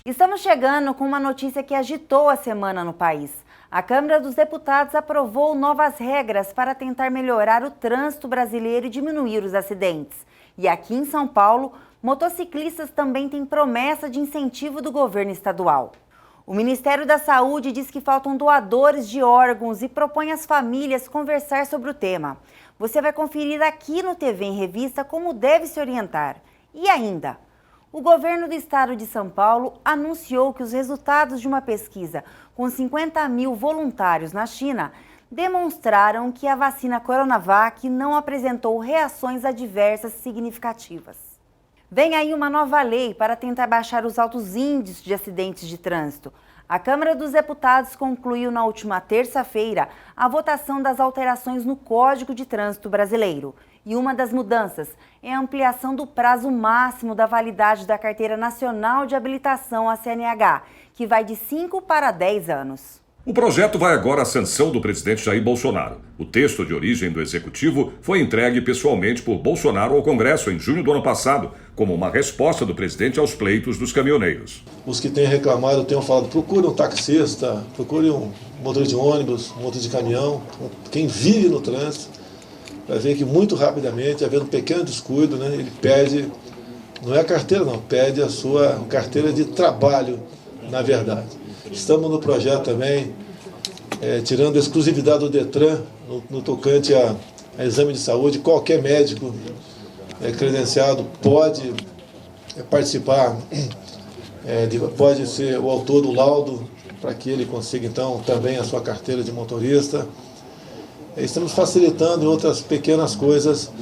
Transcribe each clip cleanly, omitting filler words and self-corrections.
Estamos chegando com uma notícia que agitou a semana no país. A Câmara dos Deputados aprovou novas regras para tentar melhorar o trânsito brasileiro e diminuir os acidentes. E aqui em São Paulo, motociclistas também têm promessa de incentivo do governo estadual. O Ministério da Saúde diz que faltam doadores de órgãos e propõe às famílias conversar sobre o tema. Você vai conferir aqui no TV em Revista como deve se orientar. E ainda, o governo do estado de São Paulo anunciou que os resultados de uma pesquisa com 50 mil voluntários na China demonstraram que a vacina Coronavac não apresentou reações adversas significativas. Vem aí uma nova lei para tentar baixar os altos índices de acidentes de trânsito. A Câmara dos Deputados concluiu na última terça-feira a votação das alterações no Código de Trânsito Brasileiro. E uma das mudanças é a ampliação do prazo máximo da validade da Carteira Nacional de Habilitação, a CNH, que vai de 5 para 10 anos. O projeto vai agora à sanção do presidente Jair Bolsonaro. O texto de origem do Executivo foi entregue pessoalmente por Bolsonaro ao Congresso em junho do ano passado, como uma resposta do presidente aos pleitos dos caminhoneiros. Os que têm reclamado tenham falado, procure um taxista, procure um motorista de ônibus, um motorista de caminhão, quem vive no trânsito, vai ver que muito rapidamente, havendo um pequeno descuido, ele pede, não é a carteira não, pede a sua carteira de trabalho, na verdade. Estamos no projeto também, tirando a exclusividade do Detran, no tocante a exame de saúde. Qualquer médico credenciado pode participar, pode ser o autor do laudo, para que ele consiga então também a sua carteira de motorista. Estamos facilitando em outras pequenas coisas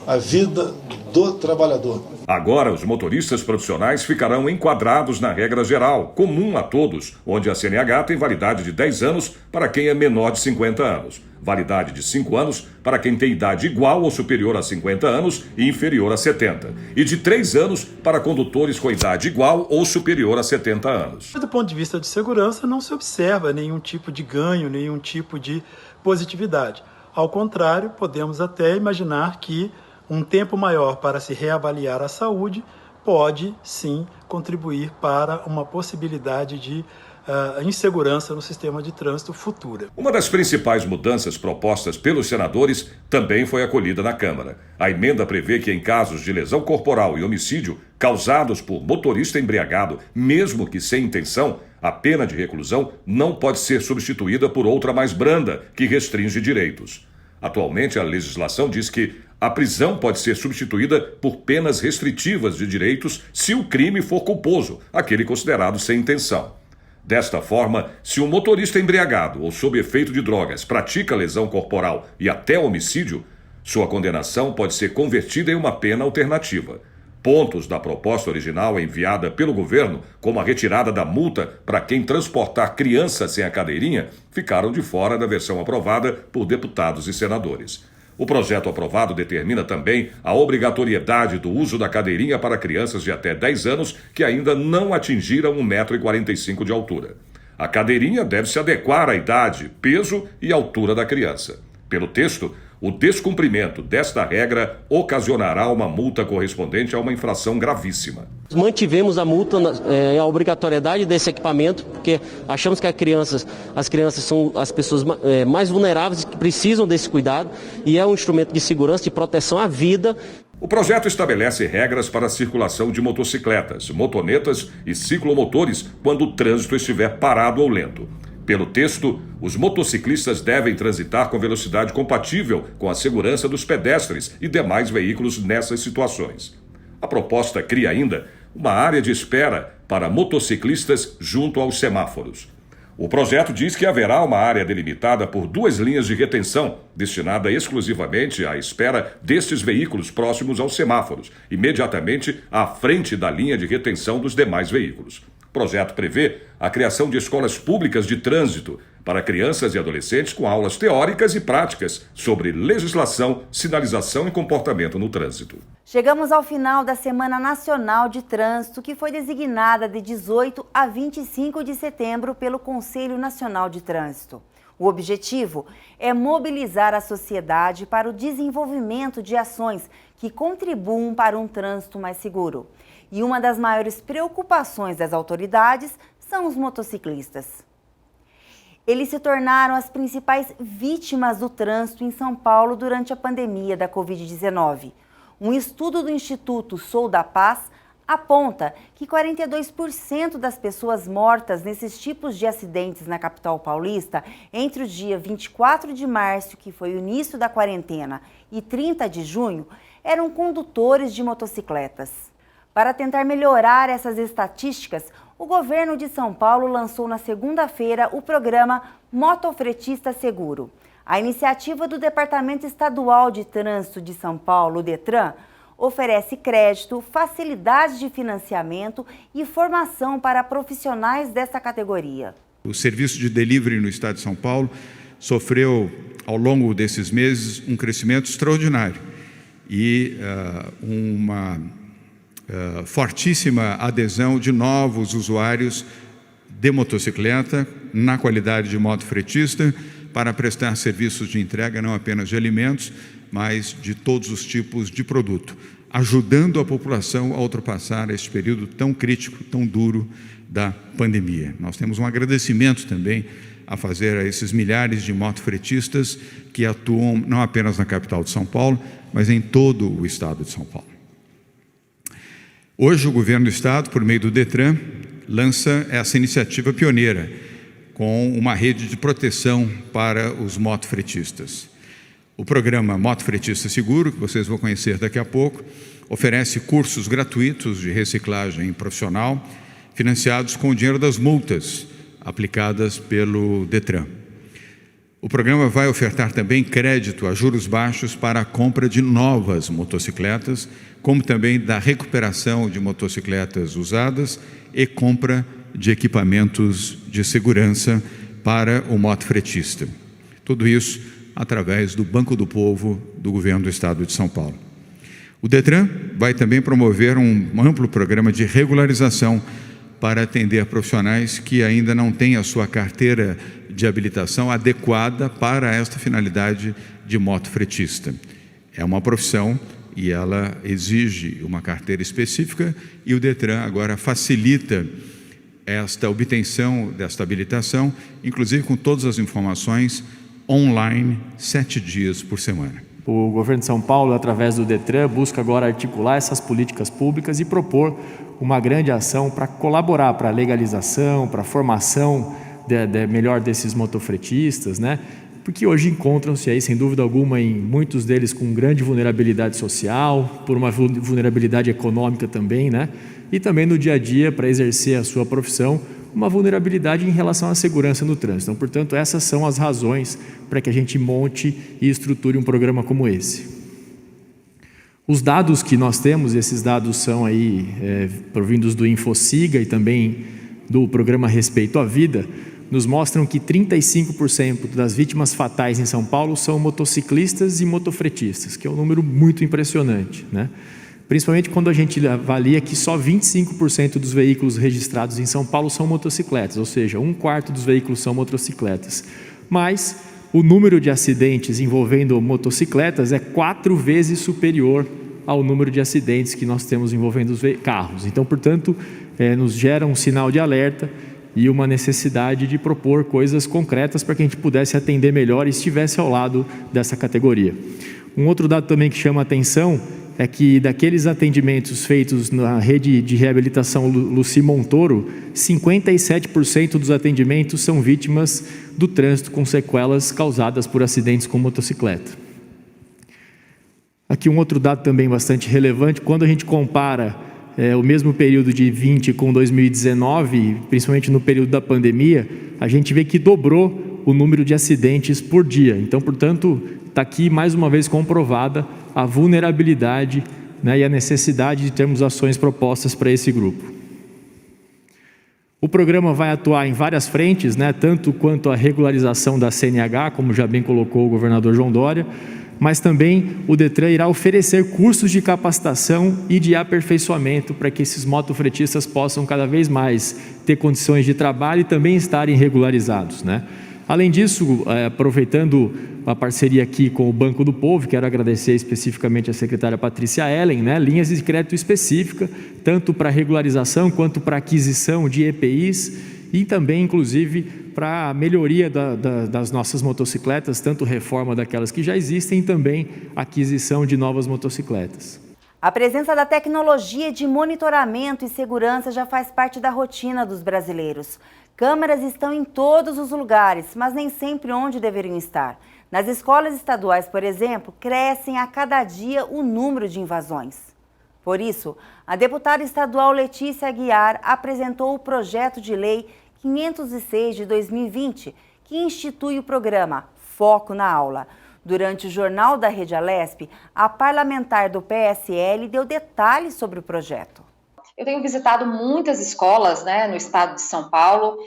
a vida do trabalhador. Agora, os motoristas profissionais ficarão enquadrados na regra geral, comum a todos, onde a CNH tem validade de 10 anos para quem é menor de 50 anos, validade de 5 anos para quem tem idade igual ou superior a 50 anos e inferior a 70, e de 3 anos para condutores com idade igual ou superior a 70 anos. Do ponto de vista de segurança, não se observa nenhum tipo de ganho, nenhum tipo de positividade. Ao contrário, podemos até imaginar que um tempo maior para se reavaliar a saúde pode, sim, contribuir para uma possibilidade de insegurança no sistema de trânsito futura. Uma das principais mudanças propostas pelos senadores também foi acolhida na Câmara. A emenda prevê que em casos de lesão corporal e homicídio causados por motorista embriagado, mesmo que sem intenção, a pena de reclusão não pode ser substituída por outra mais branda, que restringe direitos. Atualmente, a legislação diz que a prisão pode ser substituída por penas restritivas de direitos se o crime for culposo, aquele considerado sem intenção. Desta forma, se um motorista embriagado ou sob efeito de drogas pratica lesão corporal e até homicídio, sua condenação pode ser convertida em uma pena alternativa. Pontos da proposta original enviada pelo governo, como a retirada da multa para quem transportar criança sem a cadeirinha, ficaram de fora da versão aprovada por deputados e senadores. O projeto aprovado determina também a obrigatoriedade do uso da cadeirinha para crianças de até 10 anos que ainda não atingiram 1,45 m de altura. A cadeirinha deve se adequar à idade, peso e altura da criança. Pelo texto, o descumprimento desta regra ocasionará uma multa correspondente a uma infração gravíssima. Mantivemos a multa, a obrigatoriedade desse equipamento, porque achamos que as crianças são as pessoas mais vulneráveis que precisam desse cuidado e é um instrumento de segurança, de proteção à vida. O projeto estabelece regras para a circulação de motocicletas, motonetas e ciclomotores quando o trânsito estiver parado ou lento. Pelo texto, os motociclistas devem transitar com velocidade compatível com a segurança dos pedestres e demais veículos nessas situações. A proposta cria ainda uma área de espera para motociclistas junto aos semáforos. O projeto diz que haverá uma área delimitada por 2 linhas de retenção, destinada exclusivamente à espera destes veículos próximos aos semáforos, imediatamente à frente da linha de retenção dos demais veículos. O projeto prevê a criação de escolas públicas de trânsito para crianças e adolescentes com aulas teóricas e práticas sobre legislação, sinalização e comportamento no trânsito. Chegamos ao final da Semana Nacional de Trânsito, que foi designada de 18 a 25 de setembro pelo Conselho Nacional de Trânsito. O objetivo é mobilizar a sociedade para o desenvolvimento de ações que contribuam para um trânsito mais seguro. E uma das maiores preocupações das autoridades são os motociclistas. Eles se tornaram as principais vítimas do trânsito em São Paulo durante a pandemia da Covid-19. Um estudo do Instituto Sou da Paz aponta que 42% das pessoas mortas nesses tipos de acidentes na capital paulista entre o dia 24 de março, que foi o início da quarentena, e 30 de junho, eram condutores de motocicletas. Para tentar melhorar essas estatísticas, o governo de São Paulo lançou na segunda-feira o programa Motofretista Seguro. A iniciativa do Departamento Estadual de Trânsito de São Paulo, o DETRAN, oferece crédito, facilidades de financiamento e formação para profissionais dessa categoria. O serviço de delivery no estado de São Paulo sofreu, ao longo desses meses, um crescimento extraordinário e uma fortíssima adesão de novos usuários de motocicleta na qualidade de motofretista para prestar serviços de entrega não apenas de alimentos, mas de todos os tipos de produto, ajudando a população a ultrapassar esse período tão crítico, tão duro da pandemia. Nós temos um agradecimento também a fazer a esses milhares de motofretistas que atuam não apenas na capital de São Paulo, mas em todo o estado de São Paulo. Hoje o governo do estado, por meio do DETRAN, lança essa iniciativa pioneira com uma rede de proteção para os motofretistas. O programa Motofretista Seguro, que vocês vão conhecer daqui a pouco, oferece cursos gratuitos de reciclagem profissional, financiados com o dinheiro das multas aplicadas pelo DETRAN. O programa vai ofertar também crédito a juros baixos para a compra de novas motocicletas, como também da recuperação de motocicletas usadas e compra de equipamentos de segurança para o motofretista. Tudo isso através do Banco do Povo do Governo do Estado de São Paulo. O DETRAN vai também promover um amplo programa de regularização para atender profissionais que ainda não têm a sua carteira de habilitação adequada para esta finalidade de motofretista. É uma profissão e ela exige uma carteira específica e o DETRAN agora facilita esta obtenção desta habilitação, inclusive com todas as informações online, 7 dias por semana. O governo de São Paulo, através do DETRAN, busca agora articular essas políticas públicas e propor uma grande ação para colaborar para a legalização, para a formação melhor desses motofretistas, né? Porque hoje encontram-se aí, sem dúvida alguma, em muitos deles com grande vulnerabilidade social, por uma vulnerabilidade econômica também, né? E também no dia a dia, para exercer a sua profissão, uma vulnerabilidade em relação à segurança no trânsito. Então, portanto, essas são as razões para que a gente monte e estruture um programa como esse. Os dados que nós temos, esses dados são aí provindos do InfoSiga e também do programa Respeito à Vida, nos mostram que 35% das vítimas fatais em São Paulo são motociclistas e motofretistas, que é um número muito impressionante, né? Principalmente quando a gente avalia que só 25% dos veículos registrados em São Paulo são motocicletas, ou seja, 1/4 dos veículos são motocicletas. Mas o número de acidentes envolvendo motocicletas é 4 vezes superior ao número de acidentes que nós temos envolvendo os carros. Então, portanto, nos gera um sinal de alerta e uma necessidade de propor coisas concretas para que a gente pudesse atender melhor e estivesse ao lado dessa categoria. Um outro dado também que chama a atenção é que daqueles atendimentos feitos na rede de reabilitação Luci Montoro, 57% dos atendimentos são vítimas do trânsito com sequelas causadas por acidentes com motocicleta. Aqui um outro dado também bastante relevante, quando a gente compara o mesmo período de 20 com 2019, principalmente no período da pandemia, a gente vê que dobrou o número de acidentes por dia. Então, portanto, está aqui mais uma vez comprovada a vulnerabilidade, né, e a necessidade de termos ações propostas para esse grupo. O programa vai atuar em várias frentes, né, tanto quanto a regularização da CNH, como já bem colocou o governador João Dória, mas também o DETRAN irá oferecer cursos de capacitação e de aperfeiçoamento para que esses motofretistas possam cada vez mais ter condições de trabalho e também estarem regularizados, né? Além disso, aproveitando a parceria aqui com o Banco do Povo, quero agradecer especificamente a secretária Patrícia Ellen, né, linhas de crédito específica, tanto para regularização quanto para aquisição de EPIs e também, inclusive, para a melhoria das nossas motocicletas, tanto reforma daquelas que já existem e também aquisição de novas motocicletas. A presença da tecnologia de monitoramento e segurança já faz parte da rotina dos brasileiros. Câmeras estão em todos os lugares, mas nem sempre onde deveriam estar. Nas escolas estaduais, por exemplo, crescem a cada dia o número de invasões. Por isso, a deputada estadual Letícia Aguiar apresentou o projeto de lei 506 de 2020, que institui o programa Foco na Aula. Durante o Jornal da Rede Alesp, a parlamentar do PSL deu detalhes sobre o projeto. Eu tenho visitado muitas escolas, né, no estado de São Paulo,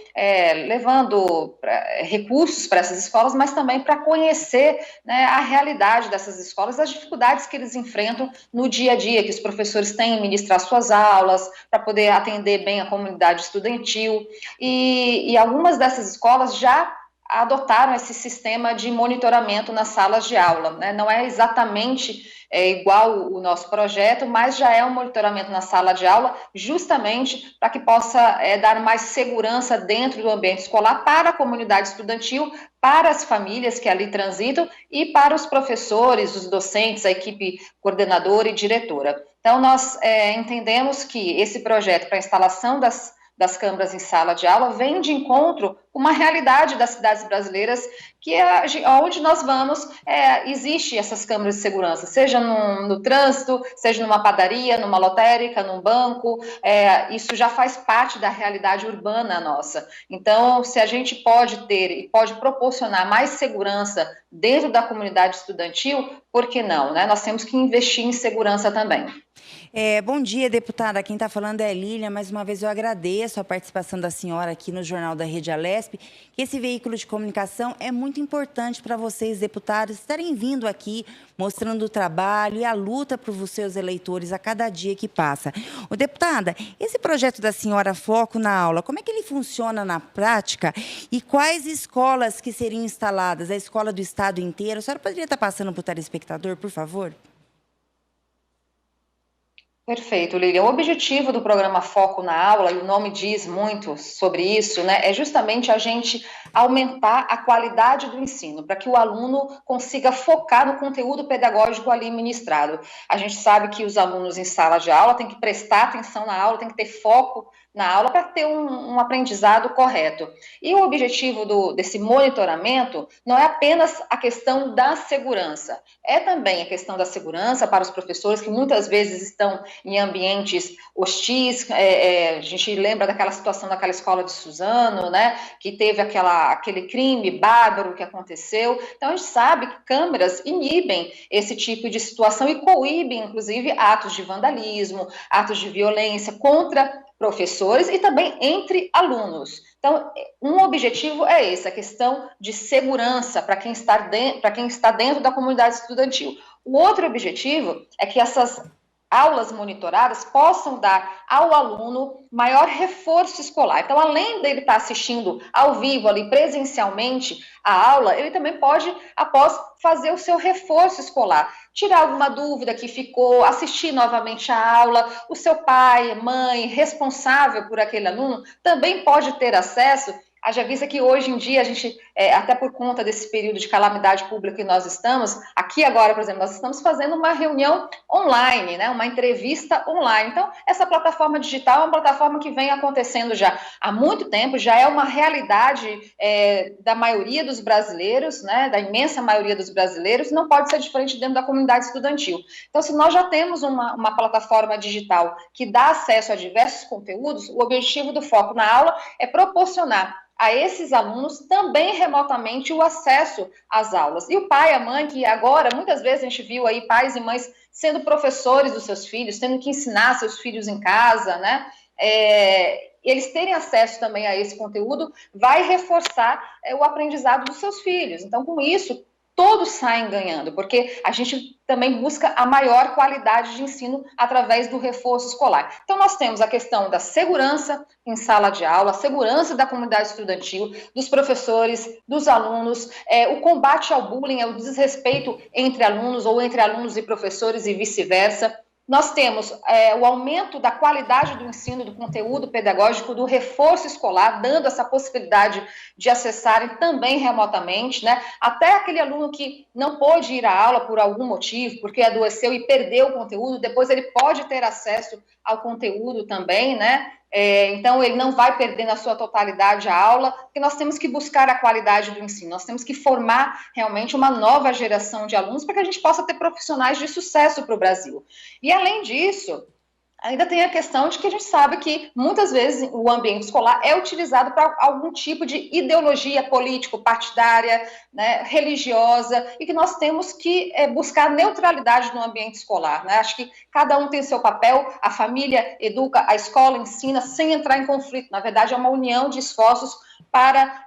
levando recursos para essas escolas, mas também para conhecer, né, a realidade dessas escolas, as dificuldades que eles enfrentam no dia a dia, que os professores têm em ministrar suas aulas, para poder atender bem a comunidade estudantil. E algumas dessas escolas já adotaram esse sistema de monitoramento nas salas de aula, né? Não é exatamente igual o nosso projeto, mas já é um monitoramento na sala de aula, justamente para que possa dar mais segurança dentro do ambiente escolar para a comunidade estudantil, para as famílias que ali transitam e para os professores, os docentes, a equipe coordenadora e diretora. Então, nós entendemos que esse projeto para a instalação das câmeras em sala de aula vem de encontro com uma realidade das cidades brasileiras, que é onde nós vamos, existe essas câmeras de segurança, seja no trânsito, seja numa padaria, numa lotérica, num banco, isso já faz parte da realidade urbana nossa. Então, se a gente pode ter e pode proporcionar mais segurança dentro da comunidade estudantil, por que não, né? Nós temos que investir em segurança também. Bom dia, deputada. Quem está falando é a Lília. Mais uma vez eu agradeço a participação da senhora aqui no Jornal da Rede Alesp, que esse veículo de comunicação é muito importante para vocês, deputados, estarem vindo aqui, mostrando o trabalho e a luta para os seus eleitores a cada dia que passa. Deputada, esse projeto da senhora Foco na Aula, como é que ele funciona na prática e quais escolas que seriam instaladas? A escola do estado inteiro? A senhora poderia estar passando para o telespectador, por favor? Perfeito, Lilian. O objetivo do programa Foco na Aula, e o nome diz muito sobre isso, né, é justamente a gente aumentar a qualidade do ensino, para que o aluno consiga focar no conteúdo pedagógico ali ministrado. A gente sabe que os alunos em sala de aula têm que prestar atenção na aula, têm que ter foco na aula para ter um aprendizado correto. E o objetivo desse monitoramento não é apenas a questão da segurança, é também a questão da segurança para os professores que muitas vezes estão em ambientes hostis. A gente lembra daquela situação daquela escola de Suzano, né, que teve aquele crime bárbaro que aconteceu. Então, a gente sabe que câmeras inibem esse tipo de situação e coíbem, inclusive, atos de vandalismo, atos de violência contra professores e também entre alunos. Então, um objetivo é esse, a questão de segurança para quem está dentro da comunidade estudantil. O outro objetivo é que essas aulas monitoradas possam dar ao aluno maior reforço escolar. Então, além dele estar assistindo ao vivo, ali presencialmente, a aula, ele também pode, após, fazer o seu reforço escolar, tirar alguma dúvida que ficou, assistir novamente a aula. O seu pai, mãe, responsável por aquele aluno, também pode ter acesso. Haja vista que hoje em dia a gente, até por conta desse período de calamidade pública que nós estamos, aqui agora, por exemplo, nós estamos fazendo uma reunião online, né, uma entrevista online. Então, essa plataforma digital é uma plataforma que vem acontecendo já há muito tempo, já é uma realidade da maioria dos brasileiros, né, da imensa maioria dos brasileiros, não pode ser diferente dentro da comunidade estudantil. Então, se nós já temos uma plataforma digital que dá acesso a diversos conteúdos, o objetivo do Foco na Aula é proporcionar a esses alunos também remotamente o acesso às aulas. E o pai, a mãe, que agora, muitas vezes a gente viu aí pais e mães sendo professores dos seus filhos, tendo que ensinar seus filhos em casa, né? Eles terem acesso também a esse conteúdo vai reforçar o aprendizado dos seus filhos. Então, com isso, todos saem ganhando, porque a gente também busca a maior qualidade de ensino através do reforço escolar. Então, nós temos a questão da segurança em sala de aula, a segurança da comunidade estudantil, dos professores, dos alunos, o combate ao bullying, ao desrespeito entre alunos ou entre alunos e professores e vice-versa. Nós temos o aumento da qualidade do ensino, do conteúdo pedagógico, do reforço escolar, dando essa possibilidade de acessarem também remotamente, né? Até aquele aluno que não pôde ir à aula por algum motivo, porque adoeceu e perdeu o conteúdo, depois ele pode ter acesso ao conteúdo também, né? Então, ele não vai perder na sua totalidade a aula, porque nós temos que buscar a qualidade do ensino, nós temos que formar realmente uma nova geração de alunos para que a gente possa ter profissionais de sucesso para o Brasil. E, além disso, ainda tem a questão de que a gente sabe que, muitas vezes, o ambiente escolar é utilizado para algum tipo de ideologia político-partidária, né, religiosa, e que nós temos que buscar neutralidade no ambiente escolar, né? Acho que cada um tem seu papel, a família educa, a escola ensina, sem entrar em conflito. Na verdade, é uma união de esforços para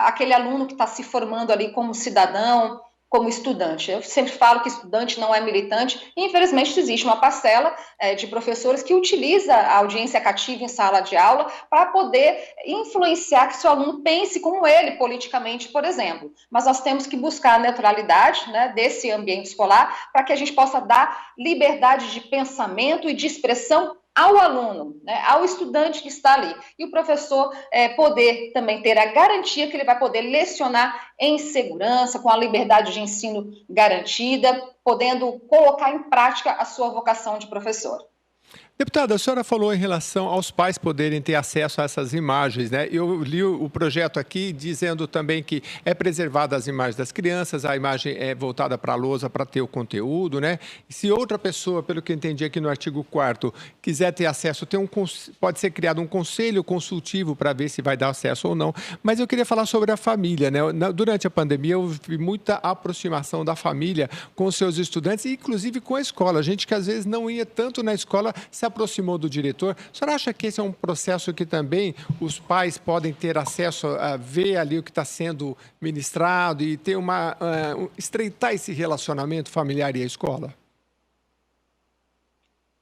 aquele aluno que está se formando ali como cidadão, como estudante. Eu sempre falo que estudante não é militante, e infelizmente existe uma parcela de professores que utiliza a audiência cativa em sala de aula para poder influenciar que seu aluno pense como ele politicamente, por exemplo. Mas nós temos que buscar a neutralidade, né, desse ambiente escolar para que a gente possa dar liberdade de pensamento e de expressão ao aluno, né, ao estudante que está ali. E o professor poder também ter a garantia que ele vai poder lecionar em segurança, com a liberdade de ensino garantida, podendo colocar em prática a sua vocação de professor. Deputada, a senhora falou em relação aos pais poderem ter acesso a essas imagens, né? Eu li o projeto aqui dizendo também que é preservada as imagens das crianças, a imagem é voltada para a lousa para ter o conteúdo, né? E se outra pessoa, pelo que eu entendi aqui no artigo 4º, quiser ter acesso, pode ser criado um conselho consultivo para ver se vai dar acesso ou não. Mas eu queria falar sobre a família, né? Durante a pandemia, eu vi muita aproximação da família com os seus estudantes e, inclusive, com a escola. Gente que, às vezes, não ia tanto na escola, se aproximou do diretor. A senhora acha que esse é um processo que também os pais podem ter acesso a ver ali o que está sendo ministrado e ter estreitar esse relacionamento familiar e a escola?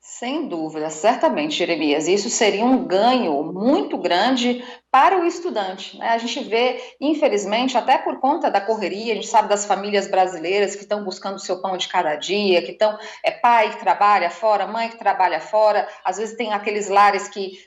Sem dúvida, certamente, Jeremias. Isso seria um ganho muito grande para o estudante, né? A gente vê, infelizmente, até por conta da correria, a gente sabe das famílias brasileiras que estão buscando o seu pão de cada dia, que estão, pai que trabalha fora, mãe que trabalha fora, às vezes tem aqueles lares que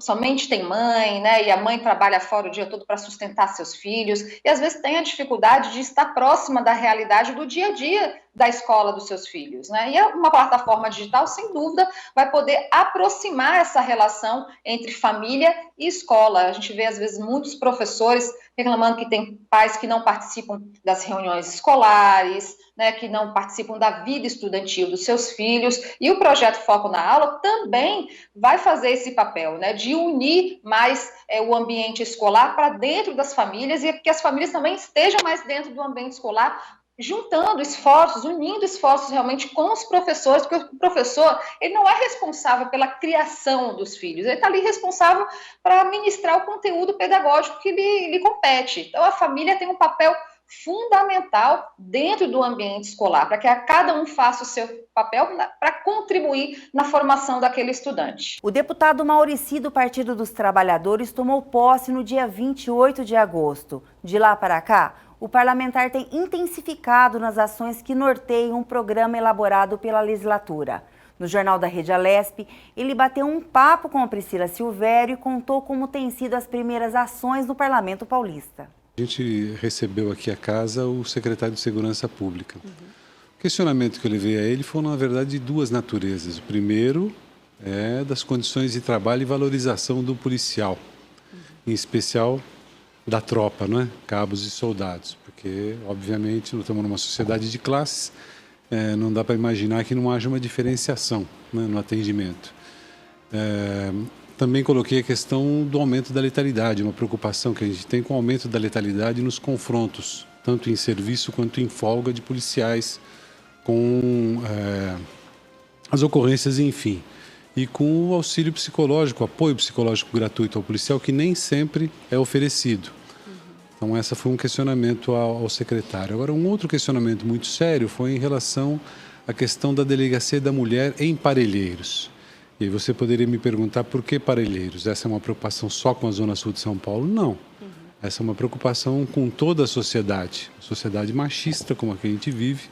somente tem mãe, né? E a mãe trabalha fora o dia todo para sustentar seus filhos, e às vezes tem a dificuldade de estar próxima da realidade do dia a dia da escola dos seus filhos, né? E uma plataforma digital, sem dúvida, vai poder aproximar essa relação entre família e escola. A gente vê, às vezes, muitos professores reclamando que tem pais que não participam das reuniões escolares, né, que não participam da vida estudantil dos seus filhos, e o projeto Foco na Aula também vai fazer esse papel, né, de unir mais o ambiente escolar para dentro das famílias, e que as famílias também estejam mais dentro do ambiente escolar, juntando esforços, unindo esforços realmente com os professores, porque o professor, ele não é responsável pela criação dos filhos, ele está ali responsável para ministrar o conteúdo pedagógico que lhe compete. Então, a família tem um papel fundamental dentro do ambiente escolar, para que cada um faça o seu papel para contribuir na formação daquele estudante. O deputado Maurici, do Partido dos Trabalhadores, tomou posse no dia 28 de agosto. De lá para cá, o parlamentar tem intensificado nas ações que norteiam um programa elaborado pela legislatura. No Jornal da Rede Alesp, ele bateu um papo com a Priscila Silvério e contou como têm sido as primeiras ações no Parlamento Paulista. A gente recebeu aqui a casa o secretário de Segurança Pública. O questionamento que eu levei a ele foi, na verdade, de duas naturezas. O primeiro é das condições de trabalho e valorização do policial, em especial da tropa, não é? Cabos e soldados, porque, obviamente, nós estamos numa sociedade de classes, não dá para imaginar que não haja uma diferenciação, né, no atendimento. Também coloquei a questão do aumento da letalidade, uma preocupação que a gente tem com o aumento da letalidade nos confrontos, tanto em serviço quanto em folga de policiais, com as ocorrências, enfim. E com o auxílio psicológico, o apoio psicológico gratuito ao policial, que nem sempre é oferecido. Então, esse foi um questionamento ao secretário. Agora, um outro questionamento muito sério foi em relação à questão da delegacia da mulher em Parelheiros. E aí você poderia me perguntar por que Parelheiros? Essa é uma preocupação só com a Zona Sul de São Paulo? Não. Essa é uma preocupação com toda a sociedade machista como a que a gente vive,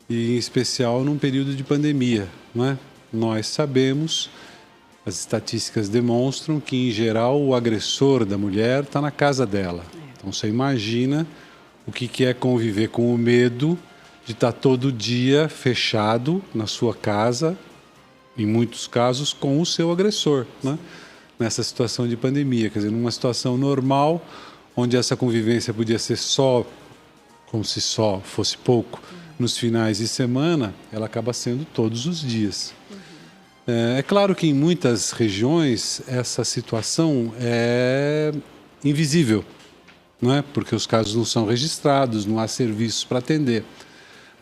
e em especial num período de pandemia, não é? Nós sabemos, as estatísticas demonstram que, em geral, o agressor da mulher está na casa dela. Então, você imagina o que é conviver com o medo de estar todo dia fechado na sua casa, em muitos casos, com o seu agressor, né? Nessa situação de pandemia. Quer dizer, numa situação normal, onde essa convivência podia ser só, como se só fosse pouco, nos finais de semana, ela acaba sendo todos os dias. É claro que em muitas regiões essa situação é invisível, não é? Porque os casos não são registrados, não há serviços para atender.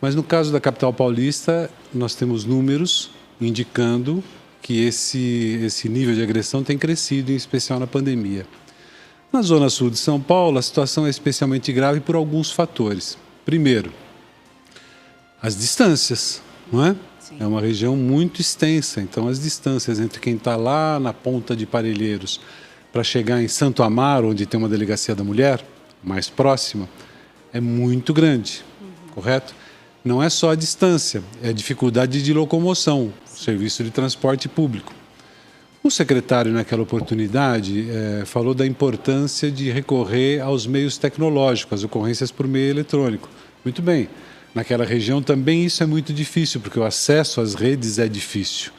Mas no caso da capital paulista, nós temos números indicando que esse nível de agressão tem crescido, em especial na pandemia. Na Zona Sul de São Paulo, a situação é especialmente grave por alguns fatores. Primeiro, as distâncias, não é? Sim. É uma região muito extensa, então as distâncias entre quem está lá na ponta de Parelheiros para chegar em Santo Amaro, onde tem uma delegacia da mulher, mais próxima, é muito grande, correto? Não é só a distância, é a dificuldade de locomoção, serviço de transporte público. O secretário, naquela oportunidade, falou da importância de recorrer aos meios tecnológicos, as ocorrências por meio eletrônico. Muito bem. Naquela região também isso é muito difícil, porque o acesso às redes é difícil.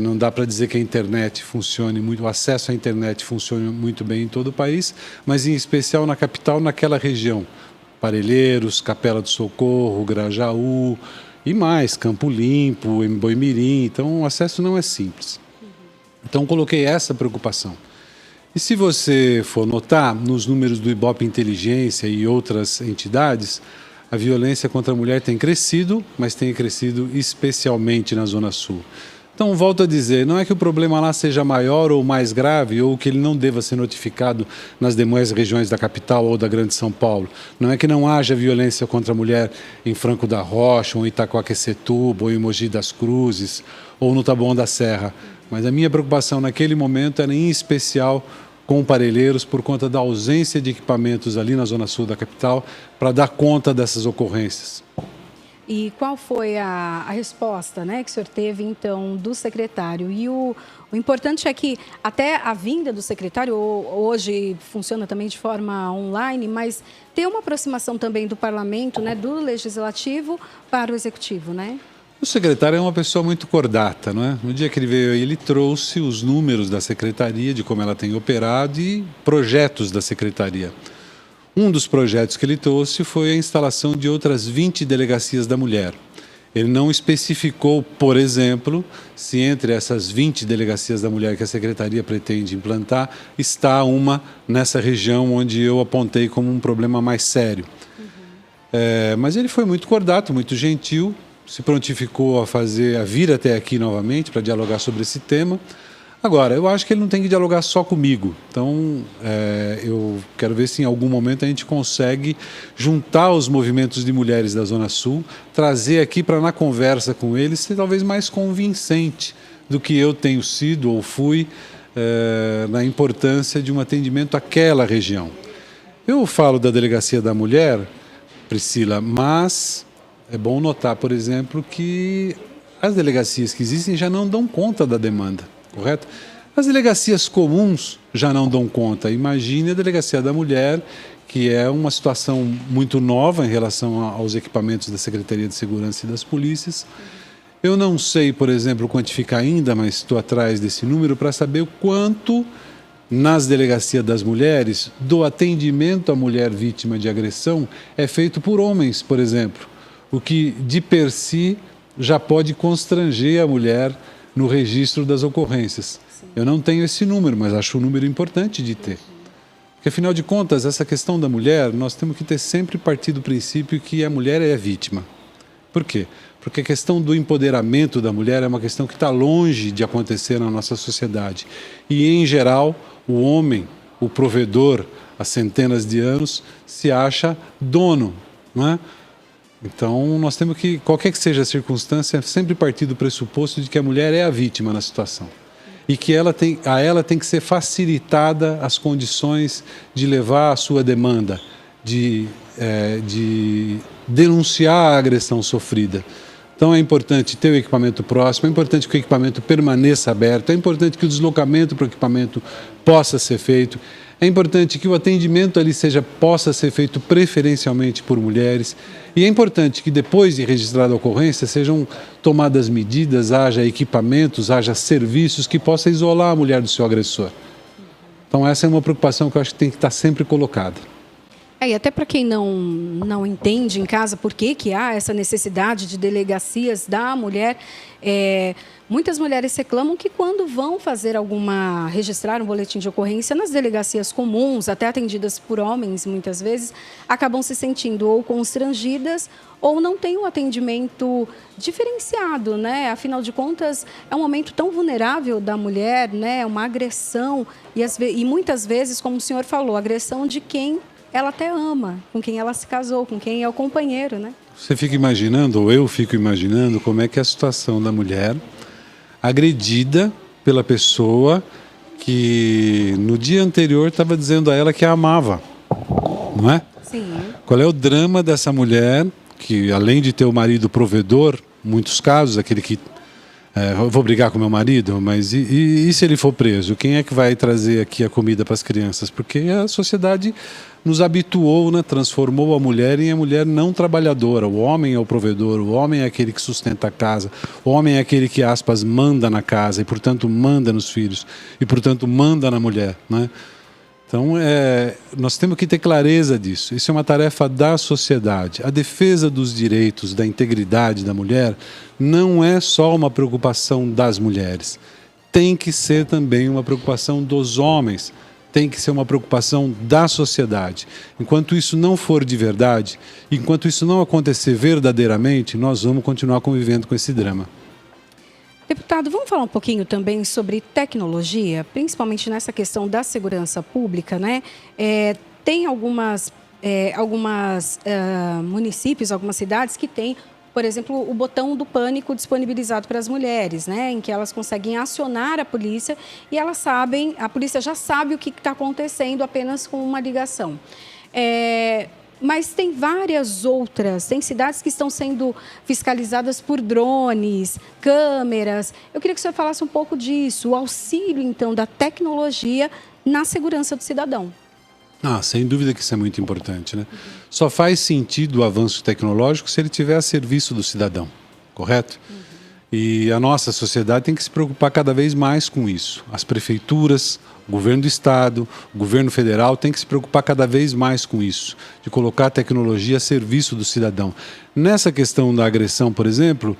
Não dá para dizer que a internet funcione muito, o acesso à internet funciona muito bem em todo o país, mas em especial na capital, naquela região. Parelheiros, Capela do Socorro, Grajaú e mais, Campo Limpo, Boimirim. Então, o acesso não é simples. Então, coloquei essa preocupação. E se você for notar, nos números do Ibope Inteligência e outras entidades, a violência contra a mulher tem crescido, mas tem crescido especialmente na Zona Sul. Então, volto a dizer, não é que o problema lá seja maior ou mais grave, ou que ele não deva ser notificado nas demais regiões da capital ou da Grande São Paulo. Não é que não haja violência contra a mulher em Franco da Rocha, ou em Itacoaquecetuba, ou em Mogi das Cruzes, ou no Taboão da Serra. Mas a minha preocupação naquele momento era, em especial, com Parelheiros, por conta da ausência de equipamentos ali na Zona Sul da capital, para dar conta dessas ocorrências. E qual foi a resposta, né, que o senhor teve, então, do secretário? E o importante é que até a vinda do secretário, hoje funciona também de forma online, mas tem uma aproximação também do parlamento, né, do legislativo para o executivo, né? O secretário é uma pessoa muito cordata, não é? No dia que ele veio aí, ele trouxe os números da secretaria, de como ela tem operado e projetos da secretaria. Um dos projetos que ele trouxe foi a instalação de outras 20 delegacias da mulher. Ele não especificou, por exemplo, se entre essas 20 delegacias da mulher que a secretaria pretende implantar, está uma nessa região onde eu apontei como um problema mais sério. Mas ele foi muito cordato, muito gentil, se prontificou a vir até aqui novamente para dialogar sobre esse tema. Agora, eu acho que ele não tem que dialogar só comigo. Então, eu quero ver se em algum momento a gente consegue juntar os movimentos de mulheres da Zona Sul, trazer aqui para, na conversa com eles, ser talvez mais convincente do que eu tenho sido ou fui na importância de um atendimento àquela região. Eu falo da Delegacia da Mulher, Priscila, mas é bom notar, por exemplo, que as delegacias que existem já não dão conta da demanda. Correto? As delegacias comuns já não dão conta. Imagine a Delegacia da Mulher, que é uma situação muito nova em relação aos equipamentos da Secretaria de Segurança e das polícias. Eu não sei, por exemplo, quantificar ainda, mas estou atrás desse número para saber o quanto nas delegacias das mulheres do atendimento à mulher vítima de agressão é feito por homens, por exemplo. O que, de per si, já pode constranger a mulher no registro das ocorrências. Sim. Eu não tenho esse número, mas acho um número importante de ter. Porque, afinal de contas, essa questão da mulher, nós temos que ter sempre partido do princípio que a mulher é a vítima. Por quê? Porque a questão do empoderamento da mulher é uma questão que está longe de acontecer na nossa sociedade. E, em geral, o homem, o provedor, há centenas de anos, se acha dono, não é? Então, nós temos que, qualquer que seja a circunstância, sempre partir do pressuposto de que a mulher é a vítima na situação. E que a ela tem que ser facilitada as condições de levar a sua demanda, de denunciar a agressão sofrida. Então, é importante ter o equipamento próximo, é importante que o equipamento permaneça aberto, é importante que o deslocamento para o equipamento possa ser feito. É importante que o atendimento ali possa ser feito preferencialmente por mulheres. E é importante que depois de registrada a ocorrência sejam tomadas medidas, haja equipamentos, haja serviços que possam isolar a mulher do seu agressor. Então essa é uma preocupação que eu acho que tem que estar sempre colocada. E até para quem não entende em casa por que há essa necessidade de delegacias da mulher, muitas mulheres reclamam que quando vão registrar um boletim de ocorrência nas delegacias comuns, até atendidas por homens muitas vezes, acabam se sentindo ou constrangidas ou não têm um atendimento diferenciado, né? Afinal de contas, é um momento tão vulnerável da mulher, né? Uma agressão e muitas vezes, como o senhor falou, agressão de quem ela até ama, com quem ela se casou, com quem é o companheiro, né? Você fica imaginando, ou eu fico imaginando, como é que é a situação da mulher agredida pela pessoa que no dia anterior estava dizendo a ela que a amava, não é? Sim. Qual é o drama dessa mulher que, além de ter o marido provedor, muitos casos, aquele que eu vou brigar com meu marido, mas e se ele for preso? Quem é que vai trazer aqui a comida para as crianças? Porque a sociedade nos habituou, né? Transformou a mulher em a mulher não trabalhadora. O homem é o provedor, o homem é aquele que sustenta a casa, o homem é aquele que, aspas, manda na casa e, portanto, manda nos filhos e, portanto, manda na mulher, né? Então, nós temos que ter clareza disso. Isso é uma tarefa da sociedade. A defesa dos direitos, da integridade da mulher, não é só uma preocupação das mulheres. Tem que ser também uma preocupação dos homens. Tem que ser uma preocupação da sociedade. Enquanto isso não for de verdade, enquanto isso não acontecer verdadeiramente, nós vamos continuar convivendo com esse drama. Deputado, vamos falar um pouquinho também sobre tecnologia, principalmente nessa questão da segurança pública, né? Tem algumas municípios, algumas cidades que têm, por exemplo, o botão do pânico disponibilizado para as mulheres, né? Em que elas conseguem acionar a polícia e a polícia já sabe o que está acontecendo apenas com uma ligação. Mas tem várias outras, tem cidades que estão sendo fiscalizadas por drones, câmeras. Eu queria que o senhor falasse um pouco disso, o auxílio, então, da tecnologia na segurança do cidadão. Sem dúvida que isso é muito importante, né? Só faz sentido o avanço tecnológico se ele estiver a serviço do cidadão, correto? E a nossa sociedade tem que se preocupar cada vez mais com isso. As prefeituras, o governo do estado, o governo federal tem que se preocupar cada vez mais com isso, de colocar a tecnologia a serviço do cidadão. Nessa questão da agressão, por exemplo,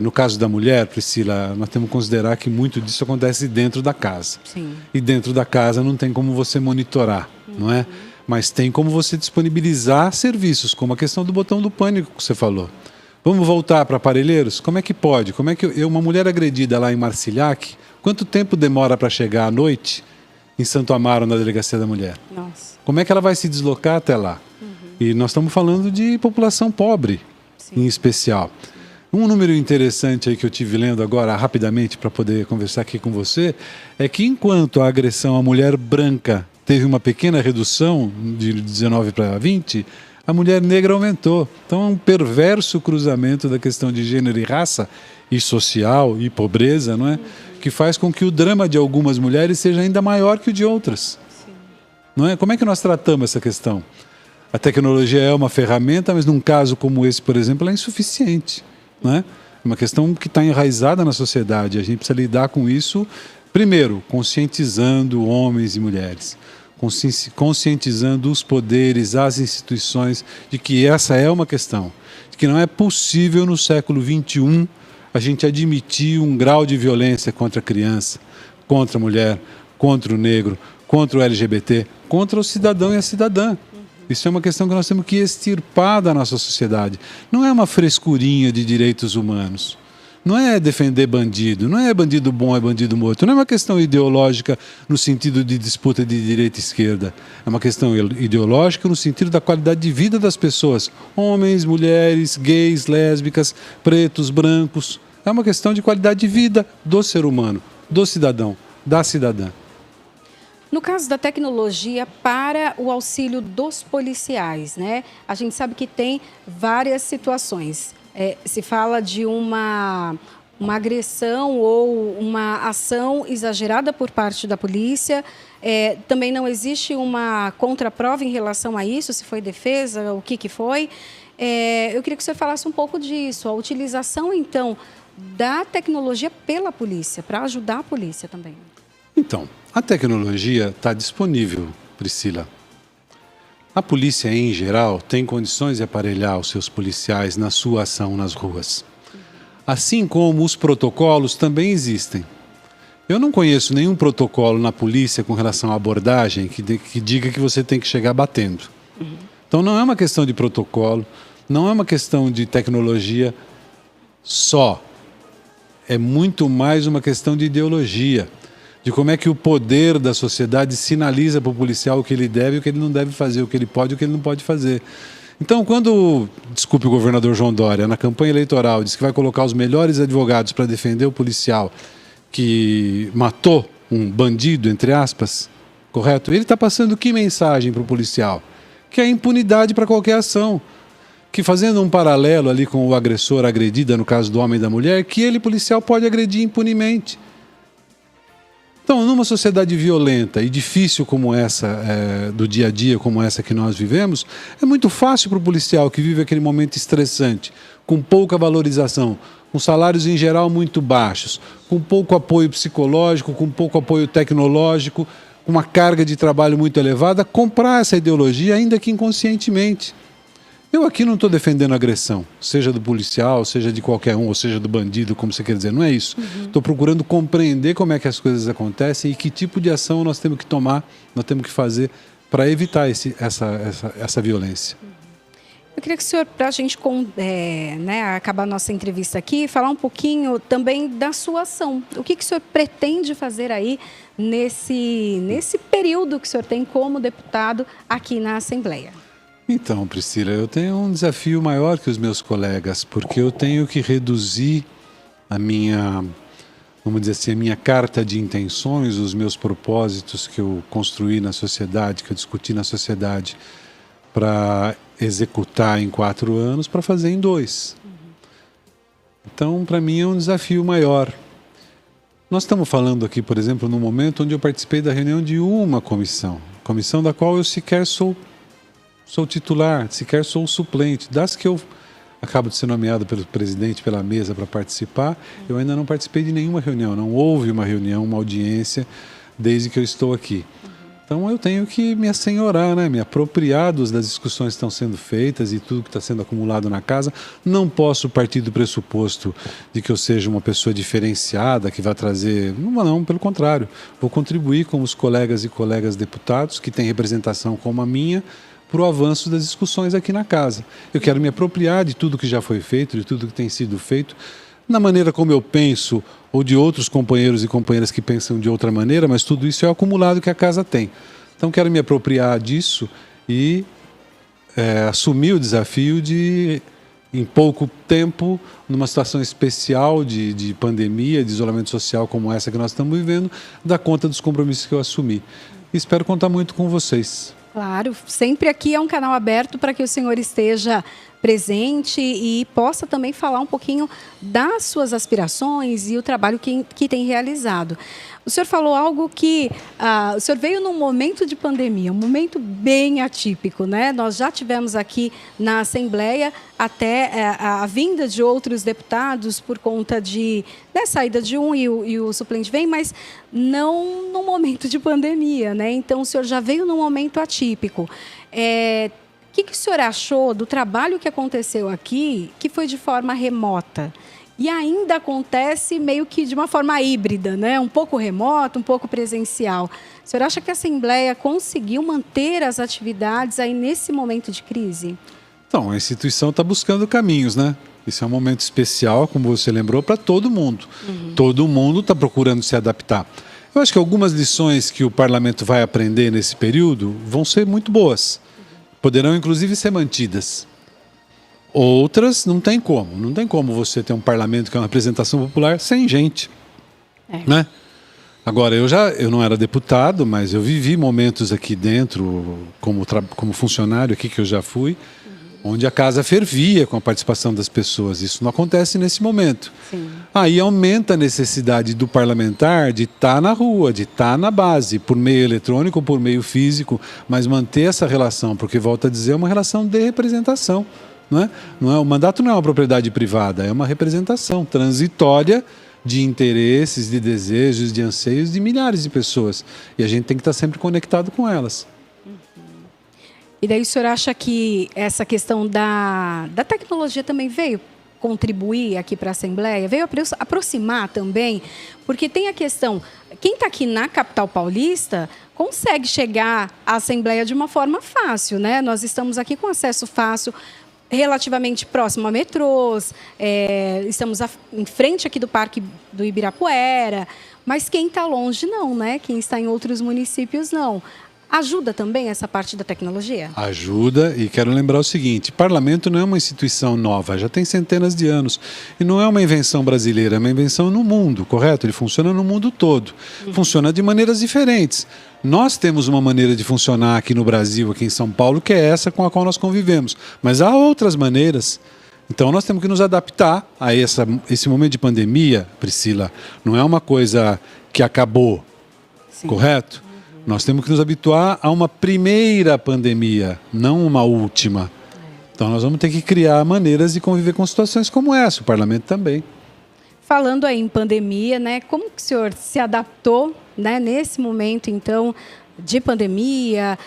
no caso da mulher, Priscila, nós temos que considerar que muito disso acontece dentro da casa. Sim. E dentro da casa não tem como você monitorar, não é? Mas tem como você disponibilizar serviços, como a questão do botão do pânico que você falou. Vamos voltar para Parelheiros? Como é que pode? Como é que uma mulher agredida lá em Marcilhac, quanto tempo demora para chegar à noite em Santo Amaro, na Delegacia da Mulher? Nossa. Como é que ela vai se deslocar até lá? E nós estamos falando de população pobre, em especial. Um número interessante aí que eu tive lendo agora rapidamente para poder conversar aqui com você é que enquanto a agressão à mulher branca teve uma pequena redução de 19 para 20, a mulher negra aumentou. Então é um perverso cruzamento da questão de gênero e raça, e social, e pobreza, não é? Que faz com que o drama de algumas mulheres seja ainda maior que o de outras. Não é? Como é que nós tratamos essa questão? A tecnologia é uma ferramenta, mas num caso como esse, por exemplo, ela é insuficiente. Não é? É uma questão que está enraizada na sociedade. A gente precisa lidar com isso, primeiro, conscientizando homens e mulheres, conscientizando os poderes, as instituições, de que essa é uma questão, de que não é possível no século XXI a gente admitir um grau de violência contra a criança, contra a mulher, contra o negro, contra o LGBT, contra o cidadão e a cidadã. Isso é uma questão que nós temos que extirpar da nossa sociedade. Não é uma frescurinha de direitos humanos. Não é defender bandido, não é bandido bom, é bandido morto. Não é uma questão ideológica no sentido de disputa de direita e esquerda. É uma questão ideológica no sentido da qualidade de vida das pessoas. Homens, mulheres, gays, lésbicas, pretos, brancos. É uma questão de qualidade de vida do ser humano, do cidadão, da cidadã. No caso da tecnologia para o auxílio dos policiais, né? A gente sabe que tem várias situações. Se fala de uma agressão ou uma ação exagerada por parte da polícia. Também não existe uma contraprova em relação a isso, se foi defesa, o que foi. Eu queria que você falasse um pouco disso, a utilização, então, da tecnologia pela polícia, para ajudar a polícia também. Então, a tecnologia está disponível, Priscila. A polícia, em geral, tem condições de aparelhar os seus policiais na sua ação nas ruas. Assim como os protocolos também existem. Eu não conheço nenhum protocolo na polícia com relação à abordagem que diga que você tem que chegar batendo. Então não é uma questão de protocolo, não é uma questão de tecnologia só. É muito mais uma questão de ideologia. De como é que o poder da sociedade sinaliza para o policial o que ele deve e o que ele não deve fazer, o que ele pode e o que ele não pode fazer. Então, quando, desculpe o governador João Dória, na campanha eleitoral, disse que vai colocar os melhores advogados para defender o policial que matou um bandido, entre aspas, correto? Ele está passando que mensagem para o policial? Que é impunidade para qualquer ação. Que fazendo um paralelo ali com o agressor agredida, no caso do homem e da mulher, que ele, policial, pode agredir impunemente. Então, numa sociedade violenta e difícil como essa, do dia a dia, como essa que nós vivemos, é muito fácil para o policial que vive aquele momento estressante, com pouca valorização, com salários em geral muito baixos, com pouco apoio psicológico, com pouco apoio tecnológico, com uma carga de trabalho muito elevada, comprar essa ideologia, ainda que inconscientemente. Eu aqui não estou defendendo agressão, seja do policial, seja de qualquer um, ou seja do bandido, como você quer dizer, não é isso. Estou procurando compreender como é que as coisas acontecem e que tipo de ação nós temos que tomar, nós temos que fazer para evitar essa violência. Eu queria que o senhor, para a gente acabar a nossa entrevista aqui, falar um pouquinho também da sua ação. O que o senhor pretende fazer aí nesse período que o senhor tem como deputado aqui na Assembleia? Então, Priscila, eu tenho um desafio maior que os meus colegas, porque eu tenho que reduzir a minha, vamos dizer assim, a minha carta de intenções, os meus propósitos que eu construí na sociedade, que eu discuti na sociedade, para executar em 4 anos, para fazer em 2. Então, para mim, é um desafio maior. Nós estamos falando aqui, por exemplo, num momento onde eu participei da reunião de uma comissão da qual eu sequer sou titular, sequer sou suplente. Das que eu acabo de ser nomeado pelo presidente, pela mesa para participar, eu ainda não participei de nenhuma reunião, não houve uma reunião, uma audiência, desde que eu estou aqui. Então eu tenho que me assenhorar, me apropriar das discussões que estão sendo feitas e tudo que está sendo acumulado na casa. Não posso partir do pressuposto de que eu seja uma pessoa diferenciada, que vai trazer... Não, pelo contrário. Vou contribuir com os colegas e colegas deputados que têm representação como a minha, para o avanço das discussões aqui na casa. Eu quero me apropriar de tudo que já foi feito, de tudo que tem sido feito, na maneira como eu penso, ou de outros companheiros e companheiras que pensam de outra maneira, mas tudo isso é o acumulado que a casa tem. Então quero me apropriar disso e assumir o desafio de, em pouco tempo, numa situação especial de pandemia, de isolamento social como essa que nós estamos vivendo, dar conta dos compromissos que eu assumi. E espero contar muito com vocês. Claro, sempre aqui é um canal aberto para que o senhor esteja presente e possa também falar um pouquinho das suas aspirações e o trabalho que tem realizado. O senhor falou algo que o senhor veio num momento de pandemia, um momento bem atípico, né? Nós já tivemos aqui na Assembleia até a vinda de outros deputados por conta de saída de um e o suplente vem, mas não num momento de pandemia, né? Então o senhor já veio num momento atípico. O que o senhor achou do trabalho que aconteceu aqui, que foi de forma remota? E ainda acontece meio que de uma forma híbrida, né? Um pouco remota, um pouco presencial. O senhor acha que a Assembleia conseguiu manter as atividades aí nesse momento de crise? Então, a instituição está buscando caminhos, né? Isso é um momento especial, como você lembrou, para todo mundo. Todo mundo está procurando se adaptar. Eu acho que algumas lições que o parlamento vai aprender nesse período vão ser muito boas. Poderão, inclusive, ser mantidas. Outras, não tem como. Não tem como você ter um parlamento que é uma representação popular sem gente. Né? Agora, eu não era deputado, mas eu vivi momentos aqui dentro, como funcionário aqui que eu já fui, onde a casa fervia com a participação das pessoas. Isso não acontece nesse momento. Sim. Aí aumenta a necessidade do parlamentar de estar na rua, de estar na base, por meio eletrônico ou por meio físico, mas manter essa relação, porque, volto a dizer, é uma relação de representação. Não é? O mandato não é uma propriedade privada, é uma representação transitória de interesses, de desejos, de anseios de milhares de pessoas. E a gente tem que estar sempre conectado com elas. E daí o senhor acha que essa questão da tecnologia também veio contribuir aqui para a Assembleia? Veio aproximar também? Porque tem a questão, quem está aqui na capital paulista consegue chegar à Assembleia de uma forma fácil, né? Nós estamos aqui com acesso fácil, relativamente próximo a metrôs, estamos em frente aqui do Parque do Ibirapuera, mas quem está longe não, né? Quem está em outros municípios não. Ajuda também essa parte da tecnologia? Ajuda, e quero lembrar o seguinte, parlamento não é uma instituição nova, já tem centenas de anos. E não é uma invenção brasileira, é uma invenção no mundo, correto? Ele funciona no mundo todo. Funciona de maneiras diferentes. Nós temos uma maneira de funcionar aqui no Brasil, aqui em São Paulo, que é essa com a qual nós convivemos. Mas há outras maneiras. Então nós temos que nos adaptar a esse momento de pandemia, Priscila. Não é uma coisa que acabou, correto? Nós temos que nos habituar a uma primeira pandemia, não uma última. Então nós vamos ter que criar maneiras de conviver com situações como essa, o parlamento também. Falando aí em pandemia, né, como que o senhor se adaptou, né, nesse momento, então, de pandemia?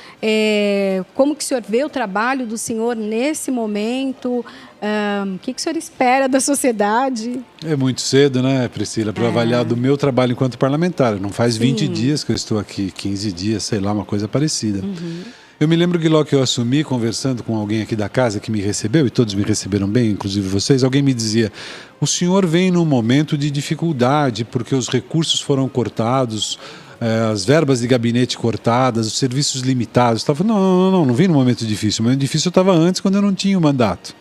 Como que o senhor vê o trabalho do senhor nesse momento? O que o senhor espera da sociedade? É muito cedo, né, Priscila, para avaliar do meu trabalho enquanto parlamentar. Não faz 20 dias que eu estou aqui, 15 dias, sei lá, uma coisa parecida. Eu me lembro que logo que eu assumi, conversando com alguém aqui da casa que me recebeu, e todos me receberam bem, inclusive vocês, alguém me dizia, o senhor vem num momento de dificuldade, porque os recursos foram cortados, as verbas de gabinete cortadas, os serviços limitados. Eu falei, não vim num momento difícil. O momento difícil eu estava antes, quando eu não tinha o mandato.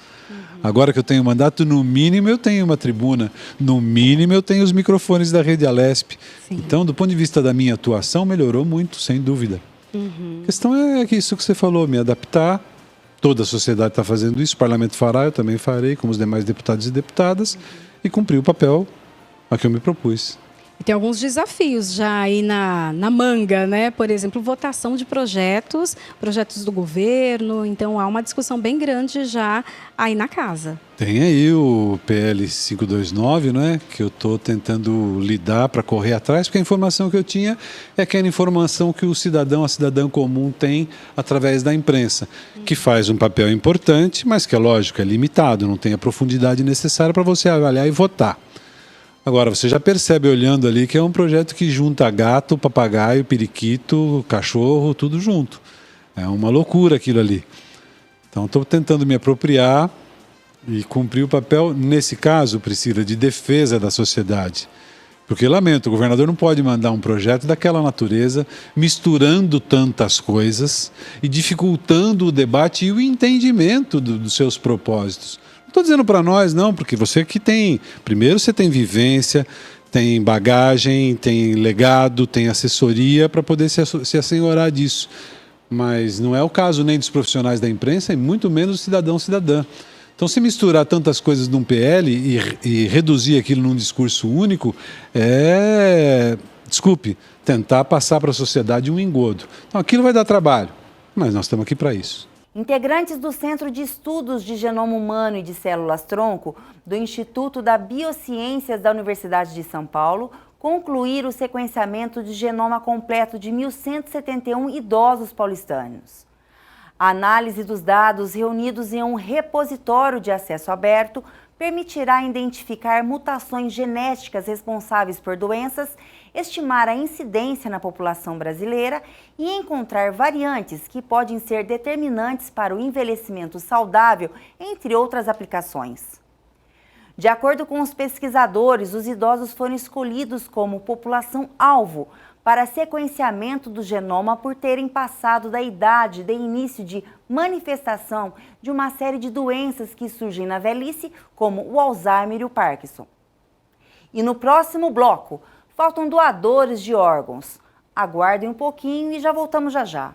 Agora que eu tenho mandato, no mínimo eu tenho uma tribuna, no mínimo eu tenho os microfones da Rede Alesp. Então, do ponto de vista da minha atuação, melhorou muito, sem dúvida. A questão é que isso que você falou, me adaptar. Toda a sociedade está fazendo isso, o parlamento fará, eu também farei, como os demais deputados e deputadas, e cumprir o papel a que eu me propus. E tem alguns desafios já aí na manga, né? Por exemplo, votação de projetos do governo. Então, há uma discussão bem grande já aí na casa. Tem aí o PL 529, né? Que eu estou tentando lidar para correr atrás, porque a informação que eu tinha é aquela informação que o cidadão, a cidadã comum tem através da imprensa, que faz um papel importante, mas que é lógico, é limitado, não tem a profundidade necessária para você avaliar e votar. Agora, você já percebe olhando ali que é um projeto que junta gato, papagaio, periquito, cachorro, tudo junto. É uma loucura aquilo ali. Então, estou tentando me apropriar e cumprir o papel, nesse caso, Priscila, de defesa da sociedade. Porque, lamento, o governador não pode mandar um projeto daquela natureza, misturando tantas coisas e dificultando o debate e o entendimento dos seus propósitos. Estou dizendo para nós, não, porque você que tem... Primeiro, você tem vivência, tem bagagem, tem legado, tem assessoria para poder se assenhorar disso. Mas não é o caso nem dos profissionais da imprensa e muito menos do cidadão-cidadã. Então, se misturar tantas coisas num PL e reduzir aquilo num discurso único, desculpe, tentar passar para a sociedade um engodo. Então, aquilo vai dar trabalho, mas nós estamos aqui para isso. Integrantes do Centro de Estudos de Genoma Humano e de Células-Tronco do Instituto da Biociências da Universidade de São Paulo concluíram o sequenciamento de genoma completo de 1.171 idosos paulistanos. A análise dos dados reunidos em um repositório de acesso aberto permitirá identificar mutações genéticas responsáveis por doenças, estimar a incidência na população brasileira e encontrar variantes que podem ser determinantes para o envelhecimento saudável, entre outras aplicações. De acordo com os pesquisadores, os idosos foram escolhidos como população-alvo para sequenciamento do genoma por terem passado da idade de início de manifestação de uma série de doenças que surgem na velhice, como o Alzheimer e o Parkinson. E no próximo bloco, faltam doadores de órgãos. Aguardem um pouquinho e já voltamos já já.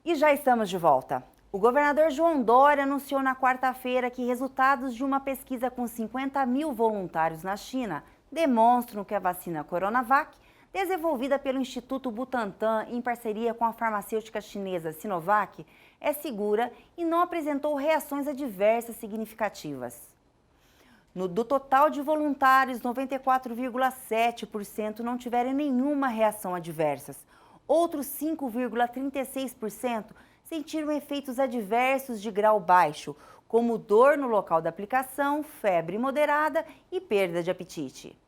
E já estamos de volta. O governador João Dória anunciou na quarta-feira que resultados de uma pesquisa com 50 mil voluntários na China demonstram que a vacina Coronavac, desenvolvida pelo Instituto Butantan em parceria com a farmacêutica chinesa Sinovac, é segura e não apresentou reações adversas significativas. Do total de voluntários, 94,7% não tiveram nenhuma reação adversa. Outros 5,36% sentiram efeitos adversos de grau baixo, como dor no local da aplicação, febre moderada e perda de apetite.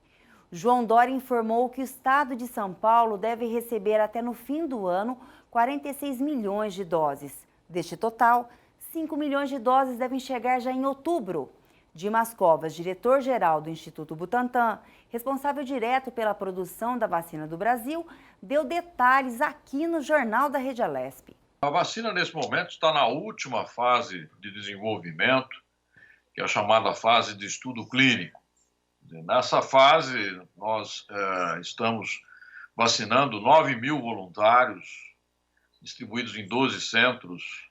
João Dória informou que o estado de São Paulo deve receber até no fim do ano 46 milhões de doses. Deste total, 5 milhões de doses devem chegar já em outubro. Dimas Covas, diretor-geral do Instituto Butantan, responsável direto pela produção da vacina do Brasil, deu detalhes aqui no Jornal da Rede Alesp. A vacina, nesse momento, está na última fase de desenvolvimento, que é a chamada fase de estudo clínico. Nessa fase, nós estamos vacinando 9 mil voluntários, distribuídos em 12 centros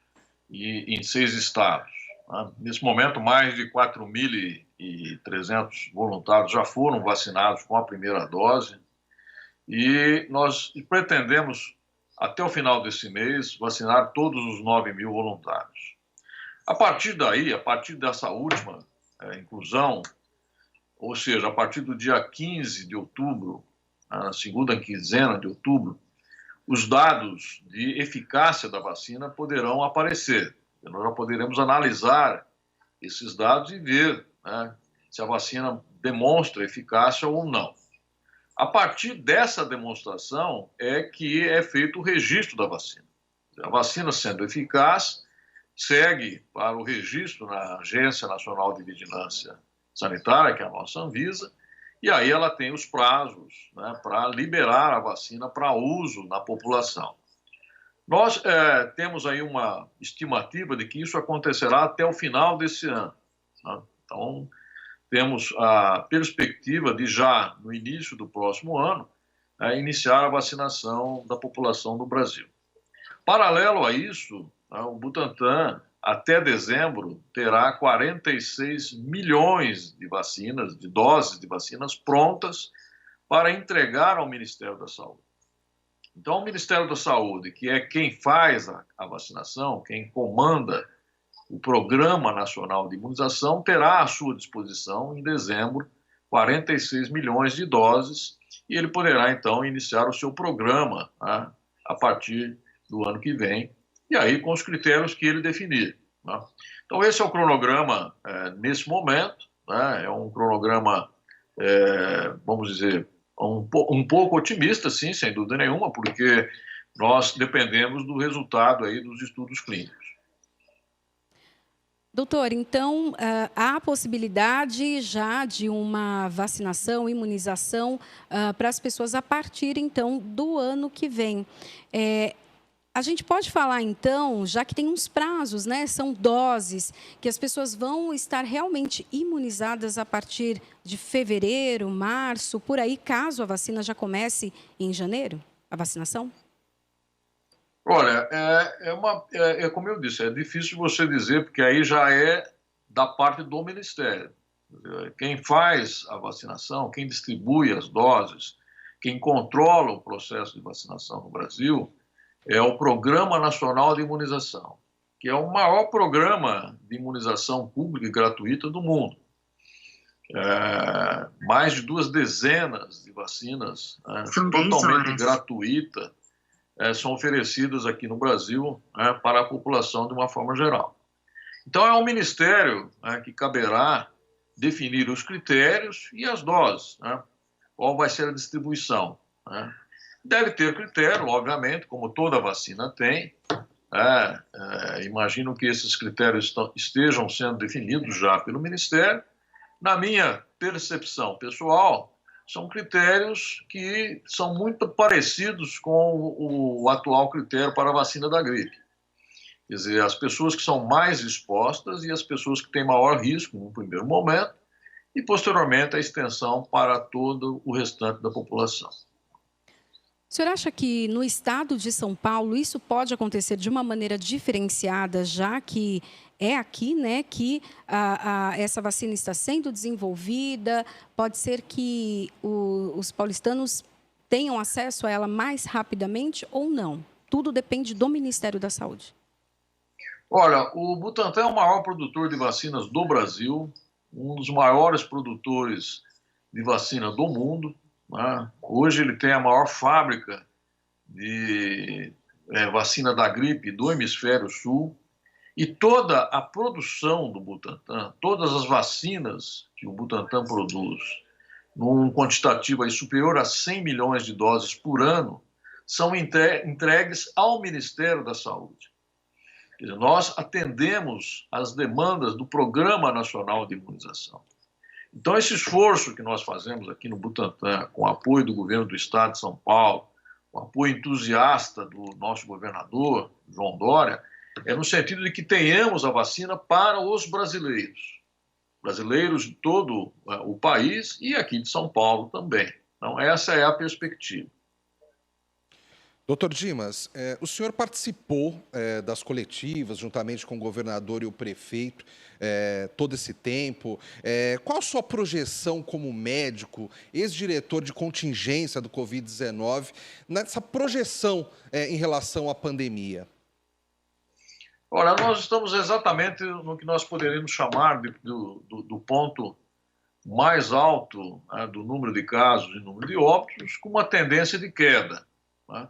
e em 6 estados. Nesse momento, mais de 4.300 voluntários já foram vacinados com a primeira dose e nós pretendemos, até o final desse mês, vacinar todos os 9 mil voluntários. A partir daí, a partir dessa última inclusão, ou seja, a partir do dia 15 de outubro, na segunda quinzena de outubro, os dados de eficácia da vacina poderão aparecer. Nós já poderemos analisar esses dados e ver, né, se a vacina demonstra eficácia ou não. A partir dessa demonstração é que é feito o registro da vacina. A vacina sendo eficaz, segue para o registro na Agência Nacional de Vigilância Sanitária, que é a nossa Anvisa, e aí ela tem os prazos, né, para liberar a vacina para uso na população. Nós temos aí uma estimativa de que isso acontecerá até o final desse ano, né? Então, temos a perspectiva de já, no início do próximo ano, iniciar a vacinação da população do Brasil. Paralelo a isso, o Butantan, até dezembro, terá 46 milhões de vacinas, de doses de vacinas prontas para entregar ao Ministério da Saúde. Então, o Ministério da Saúde, que é quem faz a vacinação, quem comanda o Programa Nacional de Imunização, terá à sua disposição, em dezembro, 46 milhões de doses e ele poderá, então, iniciar o seu programa, né, a partir do ano que vem, e aí com os critérios que ele definir, né? Então, esse é o cronograma nesse momento, né? É um cronograma, vamos dizer, um pouco otimista, sim, sem dúvida nenhuma, porque nós dependemos do resultado aí dos estudos clínicos. Doutor, então, há a possibilidade já de uma vacinação, imunização para as pessoas a partir, então, do ano que vem. A gente pode falar, então, já que tem uns prazos, né? São doses, que as pessoas vão estar realmente imunizadas a partir de fevereiro, março, por aí, caso a vacina já comece em janeiro, a vacinação? Olha, como eu disse, é difícil você dizer, porque aí já é da parte do Ministério. Quem faz a vacinação, quem distribui as doses, quem controla o processo de vacinação no Brasil é o Programa Nacional de Imunização, que é o maior programa de imunização pública e gratuita do mundo. Mais de 2 dezenas de vacinas totalmente gratuitas são oferecidas aqui no Brasil, para a população de uma forma geral. Então, é ao Ministério que caberá definir os critérios e as doses, né? qual vai ser a distribuição, né? Deve ter critério, obviamente, como toda vacina tem. Imagino que esses critérios estejam sendo definidos já pelo Ministério. Na minha percepção pessoal, são critérios que são muito parecidos com o atual critério para a vacina da gripe. Quer dizer, as pessoas que são mais expostas e as pessoas que têm maior risco no primeiro momento e, posteriormente, a extensão para todo o restante da população. O senhor acha que no estado de São Paulo isso pode acontecer de uma maneira diferenciada, já que é aqui, né, que essa vacina está sendo desenvolvida? Pode ser que os paulistanos tenham acesso a ela mais rapidamente ou não? Tudo depende do Ministério da Saúde. Olha, o Butantan é o maior produtor de vacinas do Brasil, um dos maiores produtores de vacina do mundo, né? Hoje ele tem a maior fábrica de vacina da gripe do hemisfério sul, e toda a produção do Butantan, todas as vacinas que o Butantan produz, num quantitativo aí superior a 100 milhões de doses por ano, são entregues ao Ministério da Saúde. Quer dizer, nós atendemos às demandas do Programa Nacional de Imunização. Então, esse esforço que nós fazemos aqui no Butantan, com o apoio do governo do Estado de São Paulo, com o apoio entusiasta do nosso governador, João Dória, é no sentido de que tenhamos a vacina para os brasileiros de todo o país e aqui de São Paulo também. Então, essa é a perspectiva. Doutor Dimas, o senhor participou das coletivas, juntamente com o governador e o prefeito, todo esse tempo. Qual a sua projeção como médico, ex-diretor de contingência do Covid-19, nessa projeção em relação à pandemia? Olha, nós estamos exatamente no que nós poderíamos chamar do ponto mais alto, né, do número de casos e número de óbitos, com uma tendência de queda, né?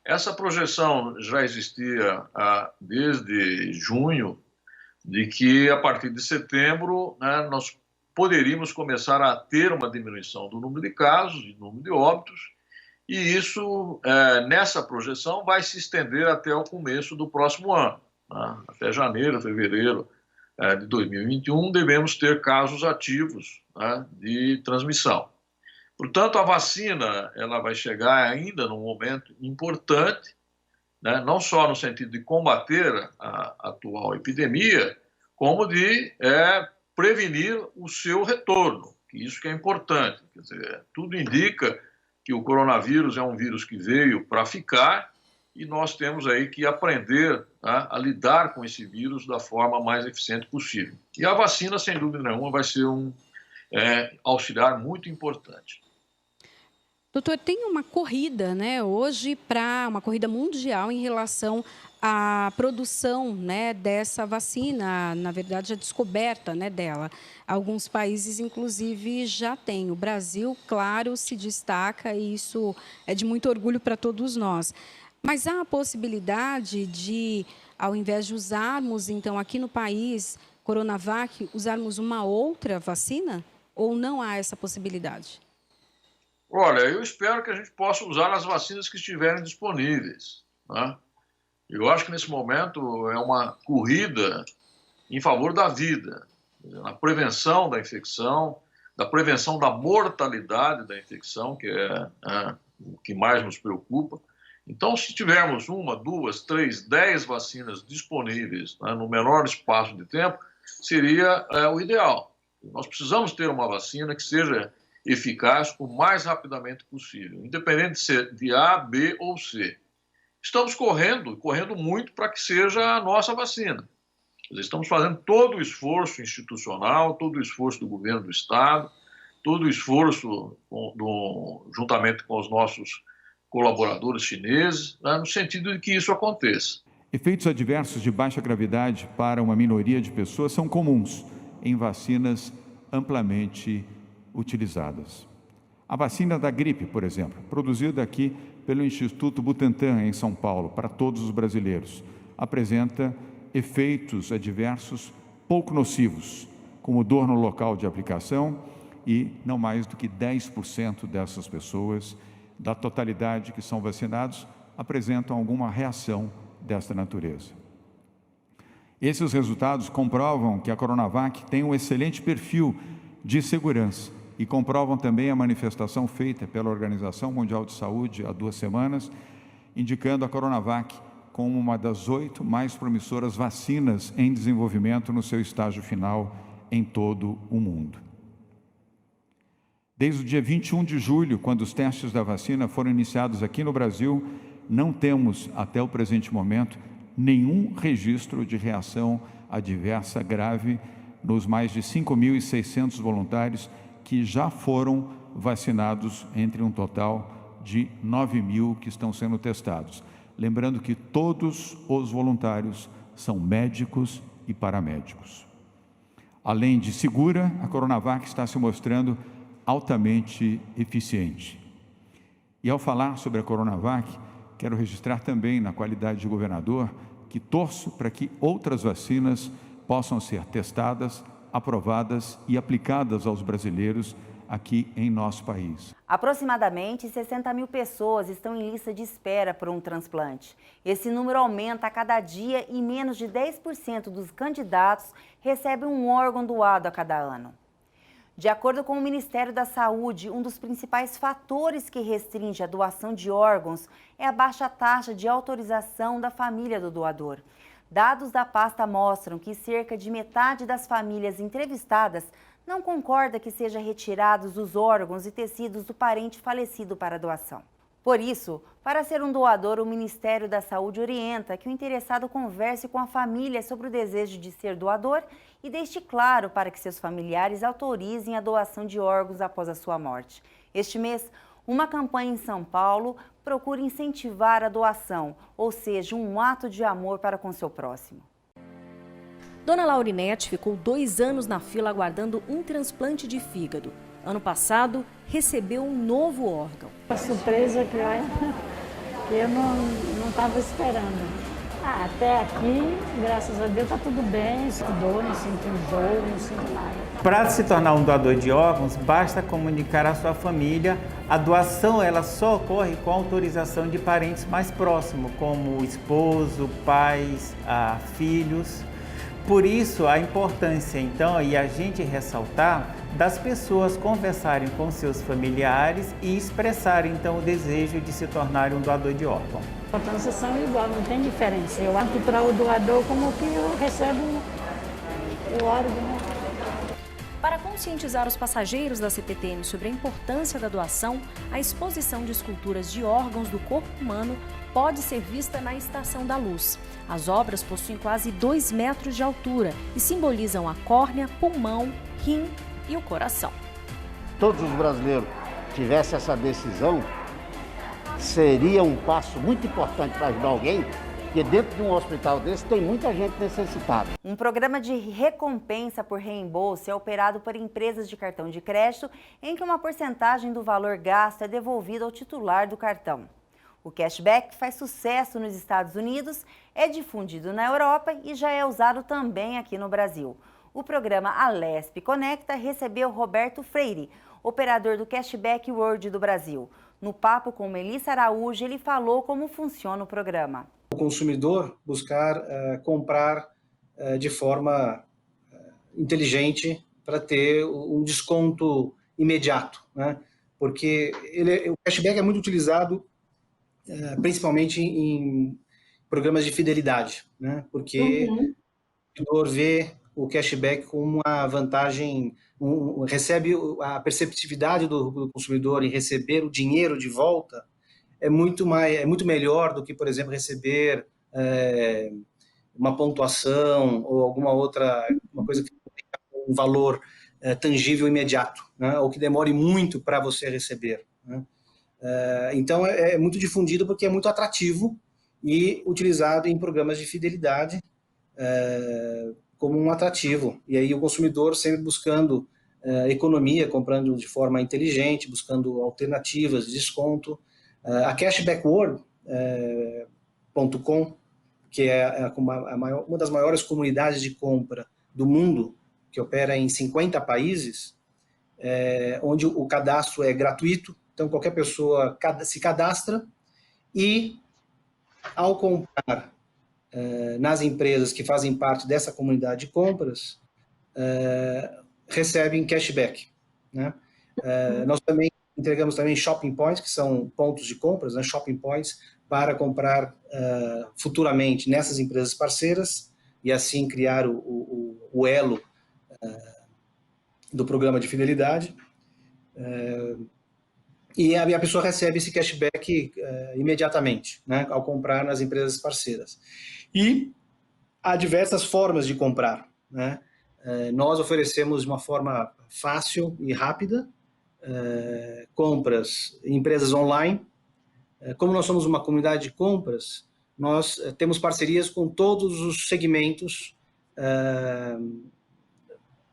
Essa projeção já existia desde junho, de que a partir de setembro, né, nós poderíamos começar a ter uma diminuição do número de casos e número de óbitos, e isso, nessa projeção, vai se estender até o começo do próximo ano, né? Até janeiro, fevereiro de 2021, devemos ter casos ativos, né, de transmissão. Portanto, a vacina ela vai chegar ainda num momento importante, né, não só no sentido de combater a atual epidemia, como de prevenir o seu retorno, que isso que é importante. Quer dizer, tudo indica que o coronavírus é um vírus que veio para ficar e nós temos aí que aprender, tá, a lidar com esse vírus da forma mais eficiente possível. E a vacina, sem dúvida nenhuma, vai ser um auxiliar muito importante. Doutor, tem uma corrida, né, hoje, para uma corrida mundial em relação à produção, né, dessa vacina, na verdade, a descoberta, né, dela. Alguns países, inclusive, já têm. O Brasil, claro, se destaca e isso é de muito orgulho para todos nós. Mas há a possibilidade de, ao invés de usarmos, então, aqui no país, Coronavac, usarmos uma outra vacina? Ou não há essa possibilidade? Olha, eu espero que a gente possa usar as vacinas que estiverem disponíveis, né? Eu acho que nesse momento é uma corrida em favor da vida, na prevenção da infecção, da prevenção da mortalidade da infecção, que é o que mais nos preocupa. Então, se tivermos 1, 2, 3, 10 vacinas disponíveis, né, no menor espaço de tempo, seria o ideal. Nós precisamos ter uma vacina que seja eficaz o mais rapidamente possível, independente de ser de A, B ou C. Estamos correndo muito para que seja a nossa vacina. Estamos fazendo todo o esforço institucional, todo o esforço do governo do Estado, todo o esforço juntamente com os nossos colaboradores chineses, né, no sentido de que isso aconteça. Efeitos adversos de baixa gravidade para uma minoria de pessoas são comuns em vacinas amplamente utilizadas. A vacina da gripe, por exemplo, produzida aqui pelo Instituto Butantan, em São Paulo, para todos os brasileiros, apresenta efeitos adversos pouco nocivos, como dor no local de aplicação e não mais do que 10% dessas pessoas, da totalidade que são vacinados, apresentam alguma reação desta natureza. Esses resultados comprovam que a Coronavac tem um excelente perfil de segurança e comprovam também a manifestação feita pela Organização Mundial de Saúde há 2 semanas, indicando a Coronavac como uma das 8 mais promissoras vacinas em desenvolvimento no seu estágio final em todo o mundo. Desde o dia 21 de julho, quando os testes da vacina foram iniciados aqui no Brasil, não temos, até o presente momento, nenhum registro de reação adversa grave nos mais de 5.600 voluntários que já foram vacinados, entre um total de 9.000 que estão sendo testados. Lembrando que todos os voluntários são médicos e paramédicos. Além de segura, a Coronavac está se mostrando altamente eficiente. E ao falar sobre a Coronavac, quero registrar também, na qualidade de governador, que torço para que outras vacinas possam ser testadas, aprovadas e aplicadas aos brasileiros aqui em nosso país. Aproximadamente 60.000 pessoas estão em lista de espera por um transplante. Esse número aumenta a cada dia e menos de 10% dos candidatos recebem um órgão doado a cada ano. De acordo com o Ministério da Saúde, um dos principais fatores que restringe a doação de órgãos é a baixa taxa de autorização da família do doador. Dados da pasta mostram que cerca de metade das famílias entrevistadas não concorda que sejam retirados os órgãos e tecidos do parente falecido para doação. Por isso, para ser um doador, o Ministério da Saúde orienta que o interessado converse com a família sobre o desejo de ser doador e deixe claro para que seus familiares autorizem a doação de órgãos após a sua morte. Este mês, uma campanha em São Paulo procura incentivar a doação, ou seja, um ato de amor para com seu próximo. Dona Laurinete ficou 2 anos na fila aguardando um transplante de fígado. Ano passado, recebeu um novo órgão. A surpresa que eu não estava esperando. Até aqui, graças a Deus, está tudo bem, sinto dor, não sinto dor, não sinto nada. Para se tornar um doador de órgãos, basta comunicar à sua família. A doação ela só ocorre com autorização de parentes mais próximos, como esposo, pais, filhos. Por isso, a importância, então, e a gente ressaltar, das pessoas conversarem com seus familiares e expressarem, então, o desejo de se tornar um doador de órgão. A importância são igual, não tem diferença. Eu acho para o doador como que eu recebo o órgão. Para conscientizar os passageiros da CPTM sobre a importância da doação, a exposição de esculturas de órgãos do corpo humano pode ser vista na Estação da Luz. As obras possuem quase 2 metros de altura e simbolizam a córnea, pulmão, rim e o coração. Todos os brasileiros tivessem essa decisão, seria um passo muito importante para ajudar alguém, porque dentro de um hospital desse tem muita gente necessitada. Um programa de recompensa por reembolso é operado por empresas de cartão de crédito, em que uma porcentagem do valor gasto é devolvido ao titular do cartão. O cashback faz sucesso nos Estados Unidos, é difundido na Europa e já é usado também aqui no Brasil. O programa Alesp Conecta recebeu Roberto Freire, operador do Cashback World do Brasil. No papo com Melissa Araújo, ele falou como funciona o programa. O consumidor buscar comprar de forma inteligente para ter um desconto imediato, né? Porque o cashback é muito utilizado principalmente em programas de fidelidade, né? Porque o consumidor vê o cashback como uma vantagem, recebe a perceptividade do consumidor em receber o dinheiro de volta é muito melhor do que, por exemplo, receber uma pontuação ou alguma outra uma coisa que tenha um valor tangível imediato, né? Ou que demore muito para você receber, né? Então é muito difundido porque é muito atrativo e utilizado em programas de fidelidade como um atrativo. E aí o consumidor sempre buscando economia, comprando de forma inteligente, buscando alternativas de desconto. A cashbackworld.com, que é uma das maiores comunidades de compra do mundo, que opera em 50 países, onde o cadastro é gratuito, então qualquer pessoa se cadastra e, ao comprar nas empresas que fazem parte dessa comunidade de compras, recebem cashback, né? Nós também entregamos também shopping points, que são pontos de compras, né? Shopping points, para comprar futuramente nessas empresas parceiras e assim criar o elo do programa de fidelidade. E a pessoa recebe esse cashback imediatamente, né, ao comprar nas empresas parceiras. E há diversas formas de comprar, né? Nós oferecemos de uma forma fácil e rápida compras em empresas online. Como nós somos uma comunidade de compras, nós temos parcerias com todos os segmentos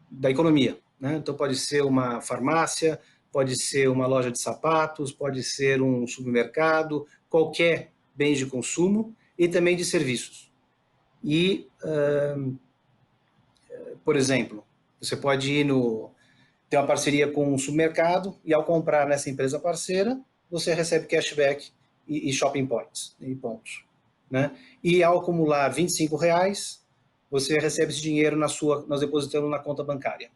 da economia, né? Então pode ser uma farmácia, pode ser uma loja de sapatos, pode ser um supermercado, qualquer bem de consumo e também de serviços. E, por exemplo, você pode ir ter uma parceria com um supermercado e ao comprar nessa empresa parceira, você recebe cashback e shopping points, e pontos, né? E ao acumular R$25, você recebe esse dinheiro nós depositamos na conta bancária.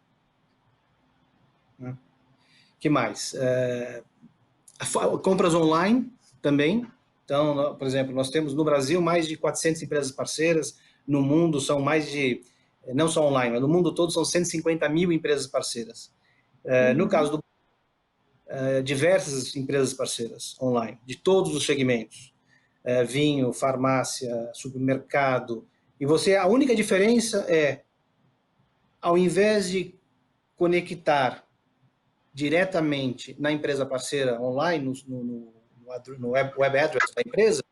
Né? Que mais? Compras online também. Então, por exemplo, nós temos no Brasil mais de 400 empresas parceiras, no mundo são mais de, não só online, mas no mundo todo são 150 mil empresas parceiras. No caso do diversas empresas parceiras online, de todos os segmentos, vinho, farmácia, supermercado, e a única diferença é, ao invés de conectar diretamente na empresa parceira online, no web address da empresa,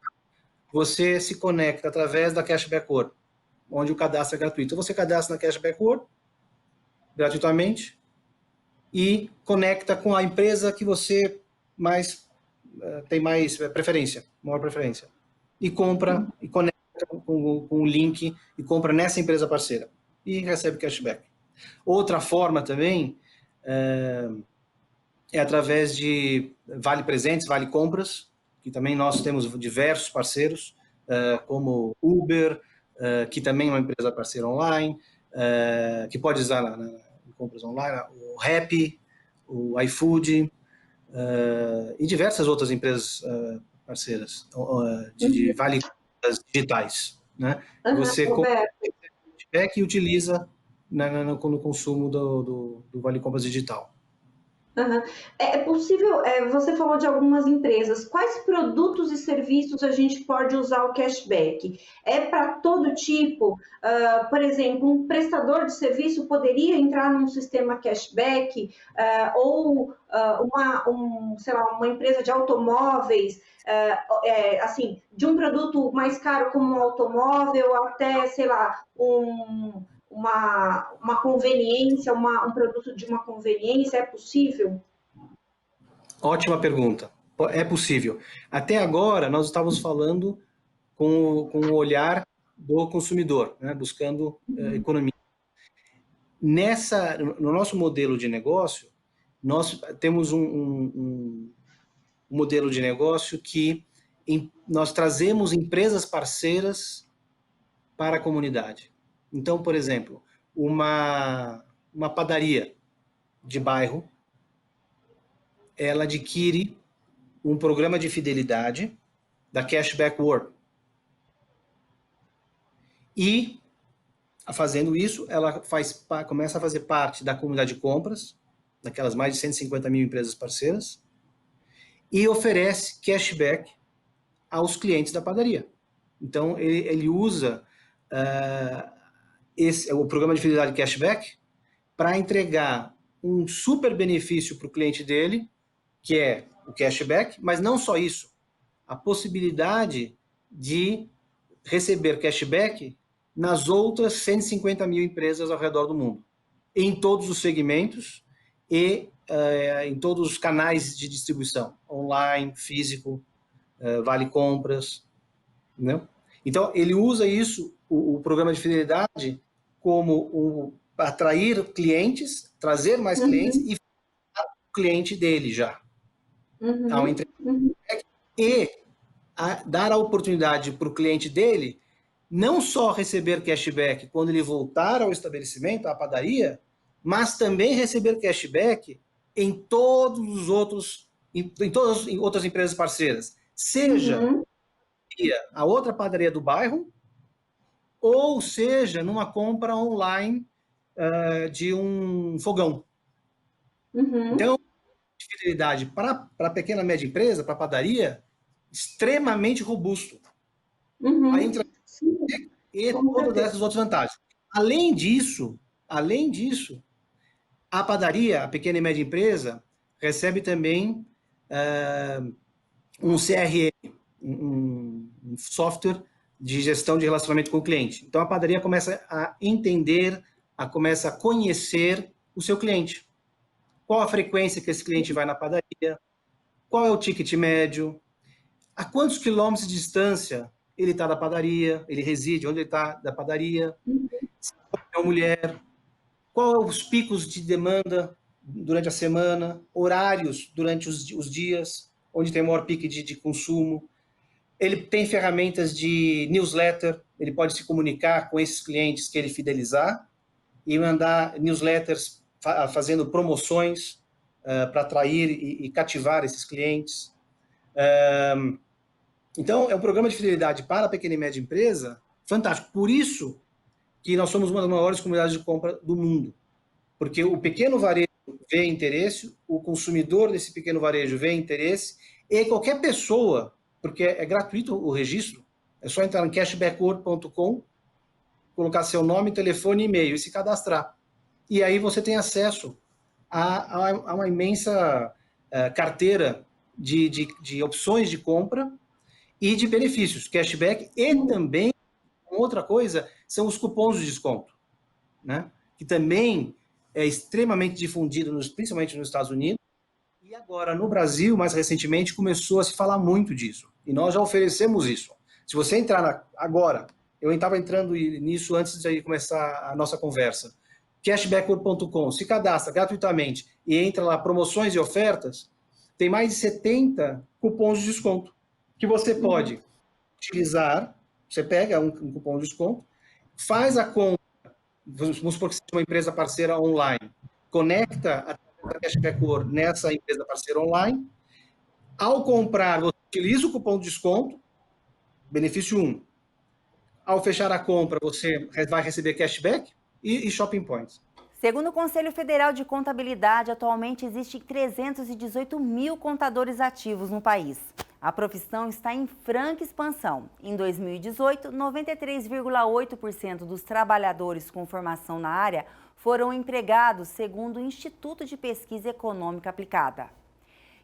você se conecta através da Cashback World, onde o cadastro é gratuito. Então, você cadastra na Cashback World, gratuitamente, e conecta com a empresa que você tem mais preferência, maior preferência. E compra, e conecta com o link, e compra nessa empresa parceira. E recebe cashback. Outra forma também é através de Vale Presentes, Vale Compras, que também nós temos diversos parceiros, como Uber, que também é uma empresa parceira online, que pode usar em compras online, o Rappi, o iFood, e diversas outras empresas parceiras de Vale Compras digitais, né? Você compra e utiliza no consumo do Vale Compras digital. Uhum. É possível, você falou de algumas empresas, quais produtos e serviços a gente pode usar o cashback? É para todo tipo? Por exemplo, um prestador de serviço poderia entrar num sistema cashback, ou sei lá, uma empresa de automóveis, assim, de um produto mais caro como um automóvel até, sei lá, uma conveniência, um produto de uma conveniência, é possível? Ótima pergunta. É possível. Até agora, nós estávamos falando com o olhar do consumidor, né, buscando economia. No nosso modelo de negócio, nós temos um modelo de negócio que nós trazemos empresas parceiras para a comunidade. Então, por exemplo, uma padaria de bairro, ela adquire um programa de fidelidade da Cashback World. E, fazendo isso, ela começa a fazer parte da comunidade de compras, daquelas mais de 150 mil empresas parceiras, e oferece cashback aos clientes da padaria. Então, ele usa o programa de fidelidade cashback para entregar um super benefício para o cliente dele, que é o cashback, mas não só isso, a possibilidade de receber cashback nas outras 150 mil empresas ao redor do mundo, em todos os segmentos e em todos os canais de distribuição, online, físico, vale compras, né? Então, ele usa isso, o programa de fidelidade, como atrair clientes, trazer mais clientes e cliente dele já. Ao entregar cashback e dar a oportunidade para o cliente dele não só receber cashback quando ele voltar ao estabelecimento, à padaria, mas também receber cashback em todas outras empresas parceiras, seja a outra padaria do bairro, ou seja, numa compra online de um fogão. Então, fidelidade para a pequena e média empresa, para a padaria, extremamente robusto. Aí entra e todas essas outras vantagens. Além disso, a padaria, a pequena e média empresa, recebe também um CRM, um software de gestão de relacionamento com o cliente. Então, a padaria começa a entender, começa a conhecer o seu cliente. Qual a frequência que esse cliente vai na padaria? Qual é o ticket médio? A quantos quilômetros de distância ele está da padaria? Ele reside onde ele está da padaria? Se é uma mulher? Qual são os picos de demanda durante a semana? Horários durante os dias, onde tem maior pico de consumo? Ele tem ferramentas de newsletter, ele pode se comunicar com esses clientes que ele fidelizar e mandar newsletters fazendo promoções para atrair e cativar esses clientes. Então, é um programa de fidelidade para a pequena e média empresa fantástico. Por isso que nós somos uma das maiores comunidades de compra do mundo. Porque o pequeno varejo vê interesse, o consumidor desse pequeno varejo vê interesse, e qualquer pessoa, porque é gratuito o registro, é só entrar no cashbackworld.com, colocar seu nome, telefone e e-mail e se cadastrar. E aí você tem acesso a uma imensa carteira de opções de compra e de benefícios, cashback, e também, outra coisa, são os cupons de desconto, né? Que também é extremamente difundido, principalmente nos Estados Unidos, e agora no Brasil, mais recentemente, começou a se falar muito disso, e nós já oferecemos isso. Se você entrar agora, eu estava entrando nisso antes de começar a nossa conversa, cashbackworld.com, se cadastra gratuitamente e entra lá, promoções e ofertas, tem mais de 70 cupons de desconto, que você pode utilizar. Você pega um cupom de desconto, faz a compra, vamos supor que seja uma empresa parceira online, conecta a Cashback World nessa empresa parceira online, ao comprar, você utiliza o cupom de desconto, benefício 1. Ao fechar a compra, você vai receber cashback e shopping points. Segundo o Conselho Federal de Contabilidade, atualmente existem 318 mil contadores ativos no país. A profissão está em franca expansão. Em 2018, 93,8% dos trabalhadores com formação na área foram empregados, segundo o Instituto de Pesquisa Econômica Aplicada.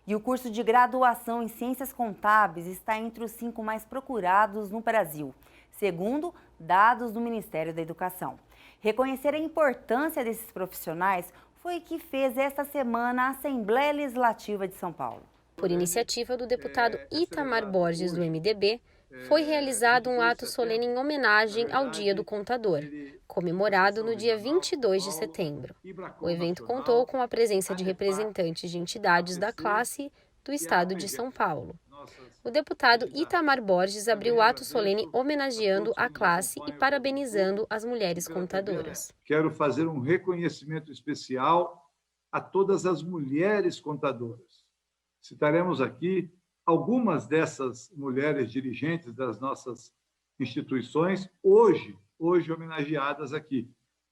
E o curso de graduação em Ciências Contábeis está entre os 5 mais procurados no Brasil, segundo dados do Ministério da Educação. Reconhecer a importância desses profissionais foi o que fez esta semana a Assembleia Legislativa de São Paulo. Por iniciativa do deputado Itamar Borges, do MDB, foi realizado um ato solene em homenagem ao Dia do Contador, comemorado no dia 22 de setembro. O evento contou com a presença de representantes de entidades da classe do estado de São Paulo. O deputado Itamar Borges abriu o ato solene homenageando a classe e parabenizando as mulheres contadoras. Quero fazer um reconhecimento especial a todas as mulheres contadoras. Citaremos aqui algumas dessas mulheres dirigentes das nossas instituições, hoje homenageadas aqui,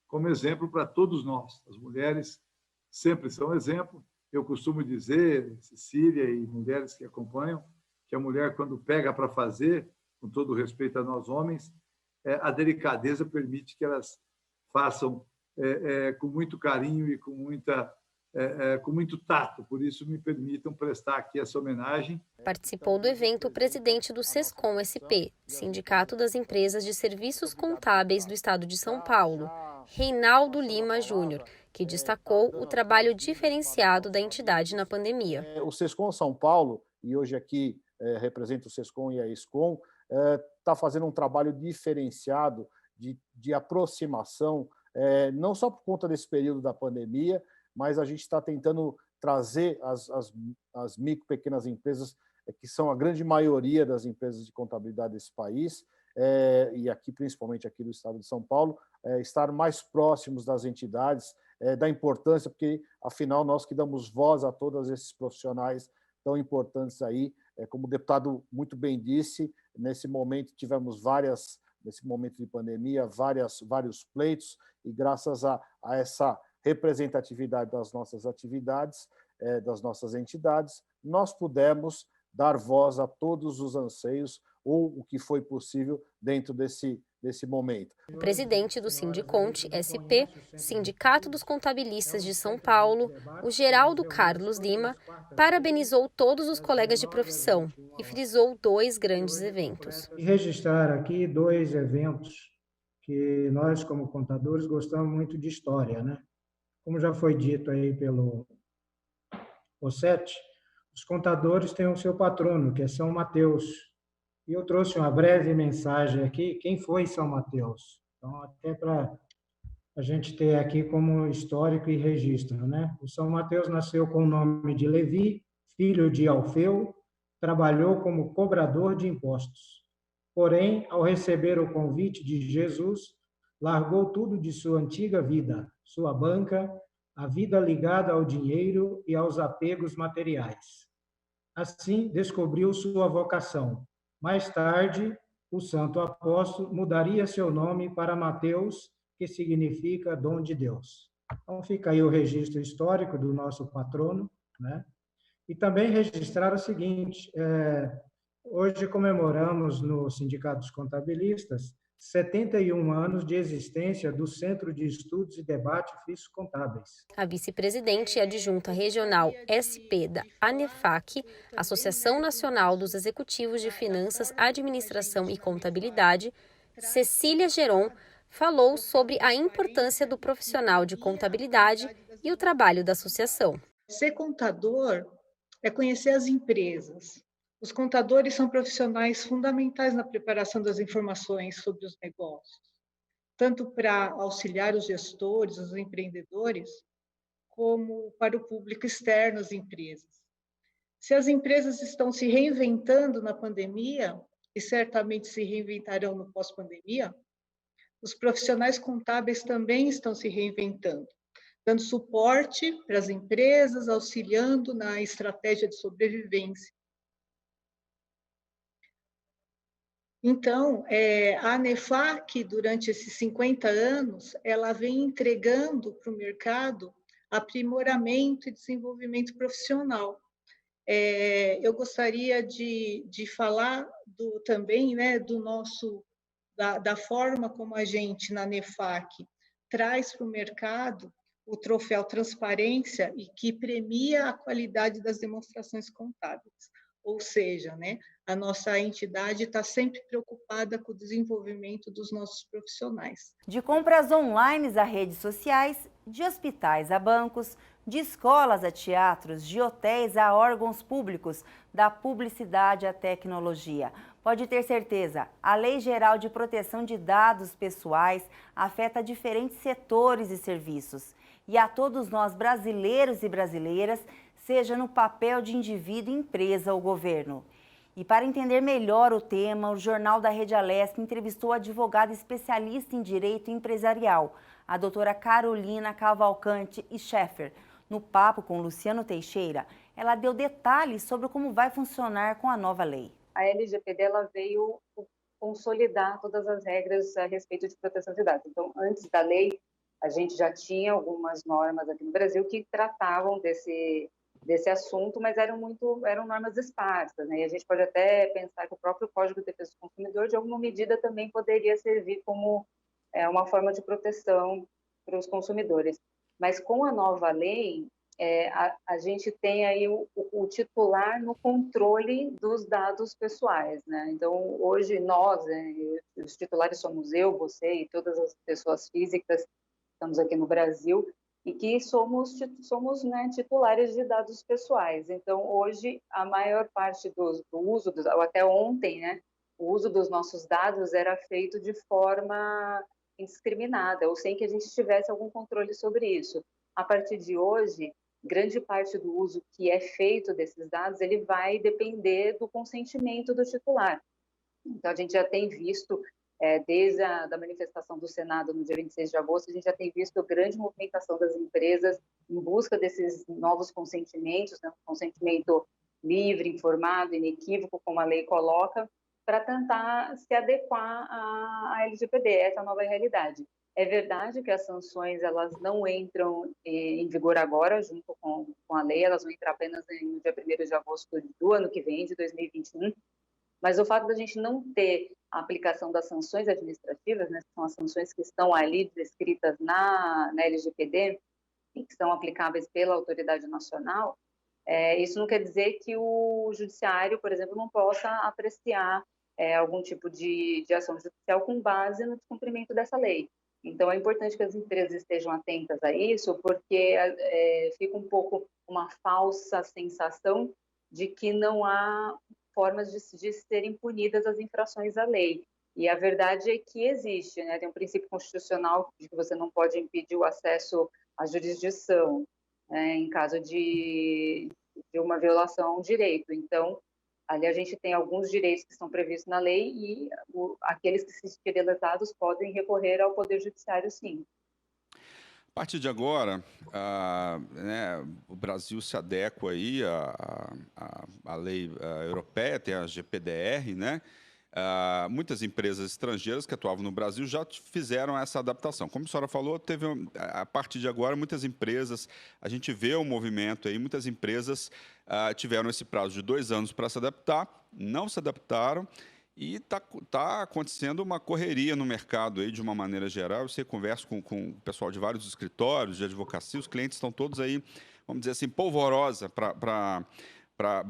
como exemplo para todos nós. As mulheres sempre são exemplo. Eu costumo dizer, Cecília e mulheres que acompanham, que a mulher, quando pega para fazer, com todo respeito a nós homens, a delicadeza permite que elas façam com muito carinho e com muito tato. Por isso, me permitam prestar aqui essa homenagem. Participou do evento o presidente do Sescom SP, Sindicato das Empresas de Serviços Contábeis do Estado de São Paulo, Reinaldo Lima Júnior, que destacou o trabalho diferenciado da entidade na pandemia. O Sescom São Paulo, e hoje aqui representa o Sescom e a Escom, está fazendo um trabalho diferenciado de aproximação, não só por conta desse período da pandemia, mas a gente está tentando trazer as micro, pequenas empresas, que são a grande maioria das empresas de contabilidade desse país, e aqui, principalmente aqui do estado de São Paulo, estar mais próximos das entidades, da importância, porque, afinal, nós que damos voz a todos esses profissionais tão importantes aí, como o deputado muito bem disse, nesse momento nesse momento de pandemia, vários pleitos, e graças a essa representatividade das nossas atividades, das nossas entidades, nós pudemos dar voz a todos os anseios ou o que foi possível dentro desse momento. O presidente do Sindiconte SP, Sindicato dos Contabilistas de São Paulo, o Geraldo Carlos Lima, parabenizou todos os colegas de profissão e frisou 2 grandes eventos. E registrar aqui 2 eventos que nós, como contadores, gostamos muito de história, né? Como já foi dito aí pelo Rossetti, os contadores têm o seu patrono, que é São Mateus. E eu trouxe uma breve mensagem aqui, quem foi São Mateus? Então, até para a gente ter aqui como histórico e registro, né? O São Mateus nasceu com o nome de Levi, filho de Alfeu, trabalhou como cobrador de impostos. Porém, ao receber o convite de Jesus, largou tudo de sua antiga vida, sua banca, a vida ligada ao dinheiro e aos apegos materiais. Assim, descobriu sua vocação. Mais tarde, o santo apóstolo mudaria seu nome para Mateus, que significa dom de Deus. Então, fica aí o registro histórico do nosso patrono, né? E também registrar o seguinte, hoje comemoramos no Sindicato dos Contabilistas 71 anos de existência do Centro de Estudos e Debate Físicos Contábeis. A vice-presidente e adjunta regional SP da ANEFAC, Associação Nacional dos Executivos de Finanças, Administração e Contabilidade, Cecília Geron, falou sobre a importância do profissional de contabilidade e o trabalho da associação. Ser contador é conhecer as empresas. Os contadores são profissionais fundamentais na preparação das informações sobre os negócios, tanto para auxiliar os gestores, os empreendedores, como para o público externo, as empresas. Se as empresas estão se reinventando na pandemia, e certamente se reinventarão no pós-pandemia, os profissionais contábeis também estão se reinventando, dando suporte para as empresas, auxiliando na estratégia de sobrevivência. Então, a ANEFAC, durante esses 50 anos, ela vem entregando para o mercado aprimoramento e desenvolvimento profissional. Eu gostaria de falar também, né, da forma como a gente, na ANEFAC, traz para o mercado o troféu Transparência e que premia a qualidade das demonstrações contábeis. Ou seja, né, a nossa entidade está sempre preocupada com o desenvolvimento dos nossos profissionais. De compras online a redes sociais, de hospitais a bancos, de escolas a teatros, de hotéis a órgãos públicos, da publicidade à tecnologia. Pode ter certeza, a Lei Geral de Proteção de Dados Pessoais afeta diferentes setores e serviços. E a todos nós, brasileiros e brasileiras, seja no papel de indivíduo, empresa ou governo. E para entender melhor o tema, o Jornal da Rede Alesp entrevistou a advogada especialista em direito empresarial, a doutora Carolina Cavalcante Scheffer. No papo com Luciano Teixeira, ela deu detalhes sobre como vai funcionar com a nova lei. A LGPD ela veio consolidar todas as regras a respeito de proteção de dados. Então, antes da lei, a gente já tinha algumas normas aqui no Brasil que tratavam desse assunto, mas eram normas esparsas, né? E a gente pode até pensar que o próprio Código de Defesa do Consumidor, de alguma medida, também poderia servir como uma forma de proteção para os consumidores. Mas com a nova lei, a gente tem aí o titular no controle dos dados pessoais, né? Então, hoje nós, os titulares somos eu, você e todas as pessoas físicas que estamos aqui no Brasil, e que somos né, titulares de dados pessoais. Então, hoje, a maior parte do uso, ou até ontem, né, o uso dos nossos dados era feito de forma indiscriminada, ou sem que a gente tivesse algum controle sobre isso. A partir de hoje, grande parte do uso que é feito desses dados, ele vai depender do consentimento do titular. Então, a gente já tem visto, desde a da manifestação do Senado no dia 26 de agosto, a gente já tem visto grande movimentação das empresas em busca desses novos consentimentos, né, um consentimento livre, informado, inequívoco, como a lei coloca, para tentar se adequar à LGPD, essa nova realidade. É verdade que as sanções elas não entram em vigor agora, junto com a lei, elas vão entrar apenas no dia 1º de agosto do ano que vem, de 2021, mas o fato da gente não ter a aplicação das sanções administrativas, né, que são as sanções que estão ali descritas na LGPD e que são aplicáveis pela autoridade nacional, isso não quer dizer que o judiciário, por exemplo, não possa apreciar algum tipo de ação judicial com base no descumprimento dessa lei. Então, é importante que as empresas estejam atentas a isso, porque fica um pouco uma falsa sensação de que não há formas de serem punidas as infrações à lei. E a verdade é que existe, né? Tem um princípio constitucional de que você não pode impedir o acesso à jurisdição, né, em caso de uma violação ao direito. Então, ali a gente tem alguns direitos que estão previstos na lei e aqueles que se sentirem lesados podem recorrer ao Poder Judiciário, sim. A partir de agora, o Brasil se adequa aí à lei europeia, tem a GPDR, né? Muitas empresas estrangeiras que atuavam no Brasil já fizeram essa adaptação. Como a senhora falou, a partir de agora, muitas empresas, a gente vê o movimento aí, muitas empresas tiveram esse prazo de 2 anos para se adaptar, não se adaptaram, e está acontecendo uma correria no mercado aí, de uma maneira geral. Você conversa com o pessoal de vários escritórios de advocacia, os clientes estão todos aí, vamos dizer assim, polvorosa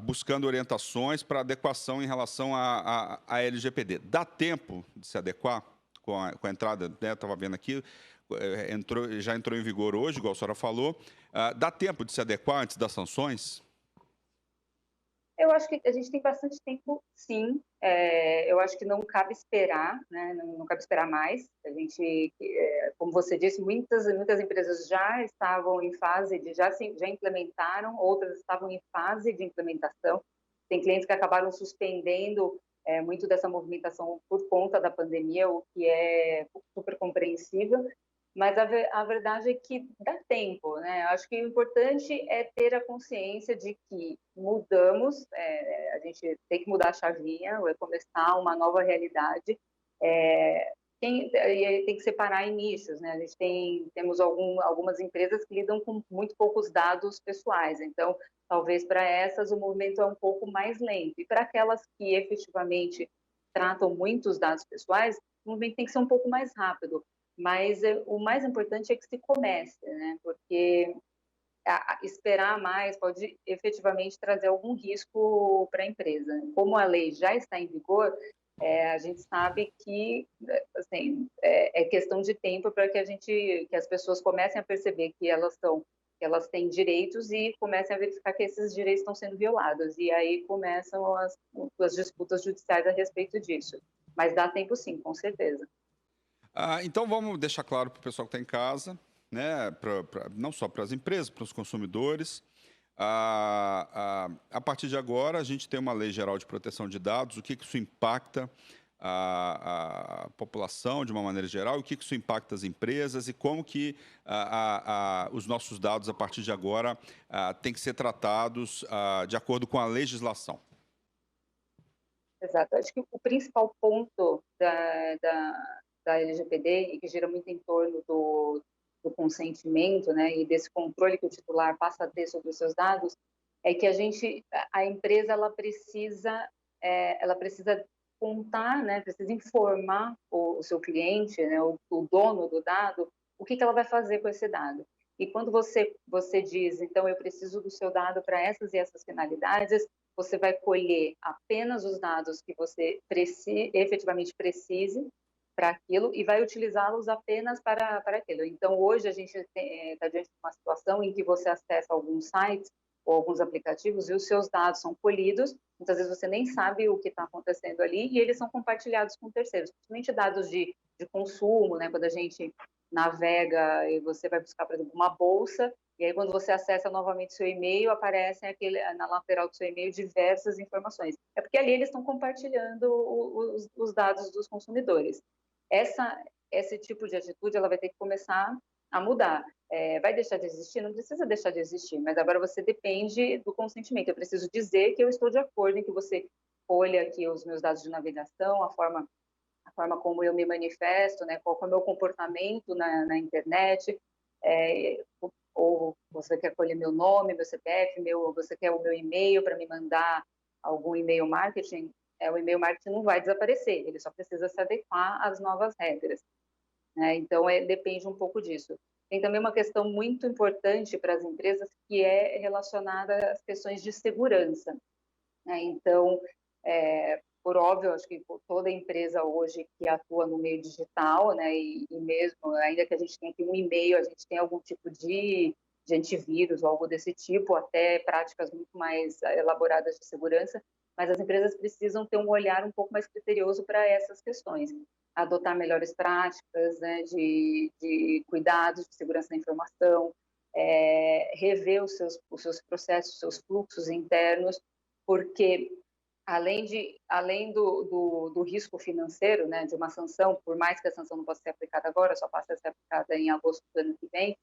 buscando orientações para adequação em relação à LGPD. Dá tempo de se adequar com a entrada, né? Estava vendo aqui, já entrou em vigor hoje, igual a senhora falou. Dá tempo de se adequar antes das sanções? Eu acho que a gente tem bastante tempo, sim. Eu acho que não cabe esperar, né? Não cabe esperar mais. A gente, como você disse, muitas empresas já estavam em fase de já implementaram, outras estavam em fase de implementação. Tem clientes que acabaram suspendendo muito dessa movimentação por conta da pandemia, o que é super compreensível. Mas a verdade é que dá tempo, né? Acho que o importante é ter a consciência de que mudamos, a gente tem que mudar a chavinha, vai começar uma nova realidade. Tem que separar em nichos, né? A gente temos algumas empresas que lidam com muito poucos dados pessoais, então talvez para essas o movimento é um pouco mais lento. E para aquelas que efetivamente tratam muitos dados pessoais, o movimento tem que ser um pouco mais rápido. Mas o mais importante é que se comece, né? Porque esperar mais pode efetivamente trazer algum risco para a empresa. Como a lei já está em vigor, a gente sabe que assim, é questão de tempo para que as pessoas comecem a perceber que elas têm direitos e comecem a verificar que esses direitos estão sendo violados. E aí começam as disputas judiciais a respeito disso. Mas dá tempo sim, com certeza. Então, vamos deixar claro para o pessoal que está em casa, né, não só para as empresas, para os consumidores. A partir de agora, a gente tem uma Lei Geral de Proteção de Dados. O que isso impacta a população de uma maneira geral? O que isso impacta as empresas? E como que os nossos dados, a partir de agora, têm que ser tratados de acordo com a legislação? Exato. Acho que o principal ponto da LGPD, e que gira muito em torno do consentimento, né, e desse controle que o titular passa a ter sobre os seus dados, é que a empresa ela precisa contar, né, precisa informar o seu cliente, né, o dono do dado, o que ela vai fazer com esse dado. E quando você diz, então, eu preciso do seu dado para essas e essas finalidades, você vai colher apenas os dados que você efetivamente precise para aquilo e vai utilizá-los apenas para aquilo. Então, hoje a gente está diante de uma situação em que você acessa alguns sites ou alguns aplicativos e os seus dados são colhidos, muitas vezes você nem sabe o que está acontecendo ali e eles são compartilhados com terceiros, principalmente dados de consumo, né? Quando a gente navega e você vai buscar, por exemplo, uma bolsa E aí, quando você acessa novamente seu e-mail, aparecem na lateral do seu e-mail diversas informações. É porque ali eles estão compartilhando os dados dos consumidores. Esse tipo de atitude ela vai ter que começar a mudar. Vai deixar de existir? Não precisa deixar de existir, mas agora você depende do consentimento. Eu preciso dizer que eu estou de acordo em que você olha aqui os meus dados de navegação, a forma como eu me manifesto, né, qual é o meu comportamento na internet, ou você quer colher meu nome, meu CPF, você quer o meu e-mail para me mandar algum e-mail marketing, o e-mail marketing não vai desaparecer, ele só precisa se adequar às novas regras. Né? Então, depende um pouco disso. Tem também uma questão muito importante para as empresas que é relacionada às questões de segurança. Né? Então, por óbvio, acho que toda empresa hoje que atua no meio digital, né, e mesmo, ainda que a gente tenha aqui um e-mail, a gente tem algum tipo de antivírus ou algo desse tipo, até práticas muito mais elaboradas de segurança, mas as empresas precisam ter um olhar um pouco mais criterioso para essas questões, adotar melhores práticas, né, de cuidados de segurança da informação, rever os seus processos, os seus fluxos internos, porque além do risco financeiro, né, de uma sanção, por mais que a sanção não possa ser aplicada agora, só passa a ser aplicada em agosto do ano que vem,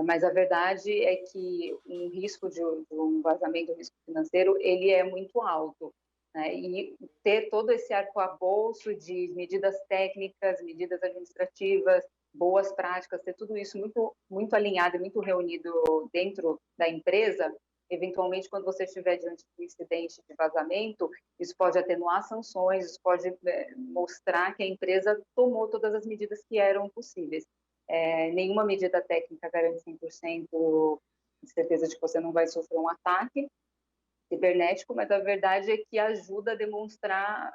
mas a verdade é que um risco de um vazamento, um risco financeiro, ele é muito alto. Né, e ter todo esse arcabouço de medidas técnicas, medidas administrativas, boas práticas, ter tudo isso muito, muito alinhado e muito reunido dentro da empresa, eventualmente, quando você estiver diante de um incidente de vazamento, isso pode atenuar sanções, isso pode mostrar que a empresa tomou todas as medidas que eram possíveis. Nenhuma medida técnica garante 100% de certeza de que você não vai sofrer um ataque cibernético, mas a verdade é que ajuda a demonstrar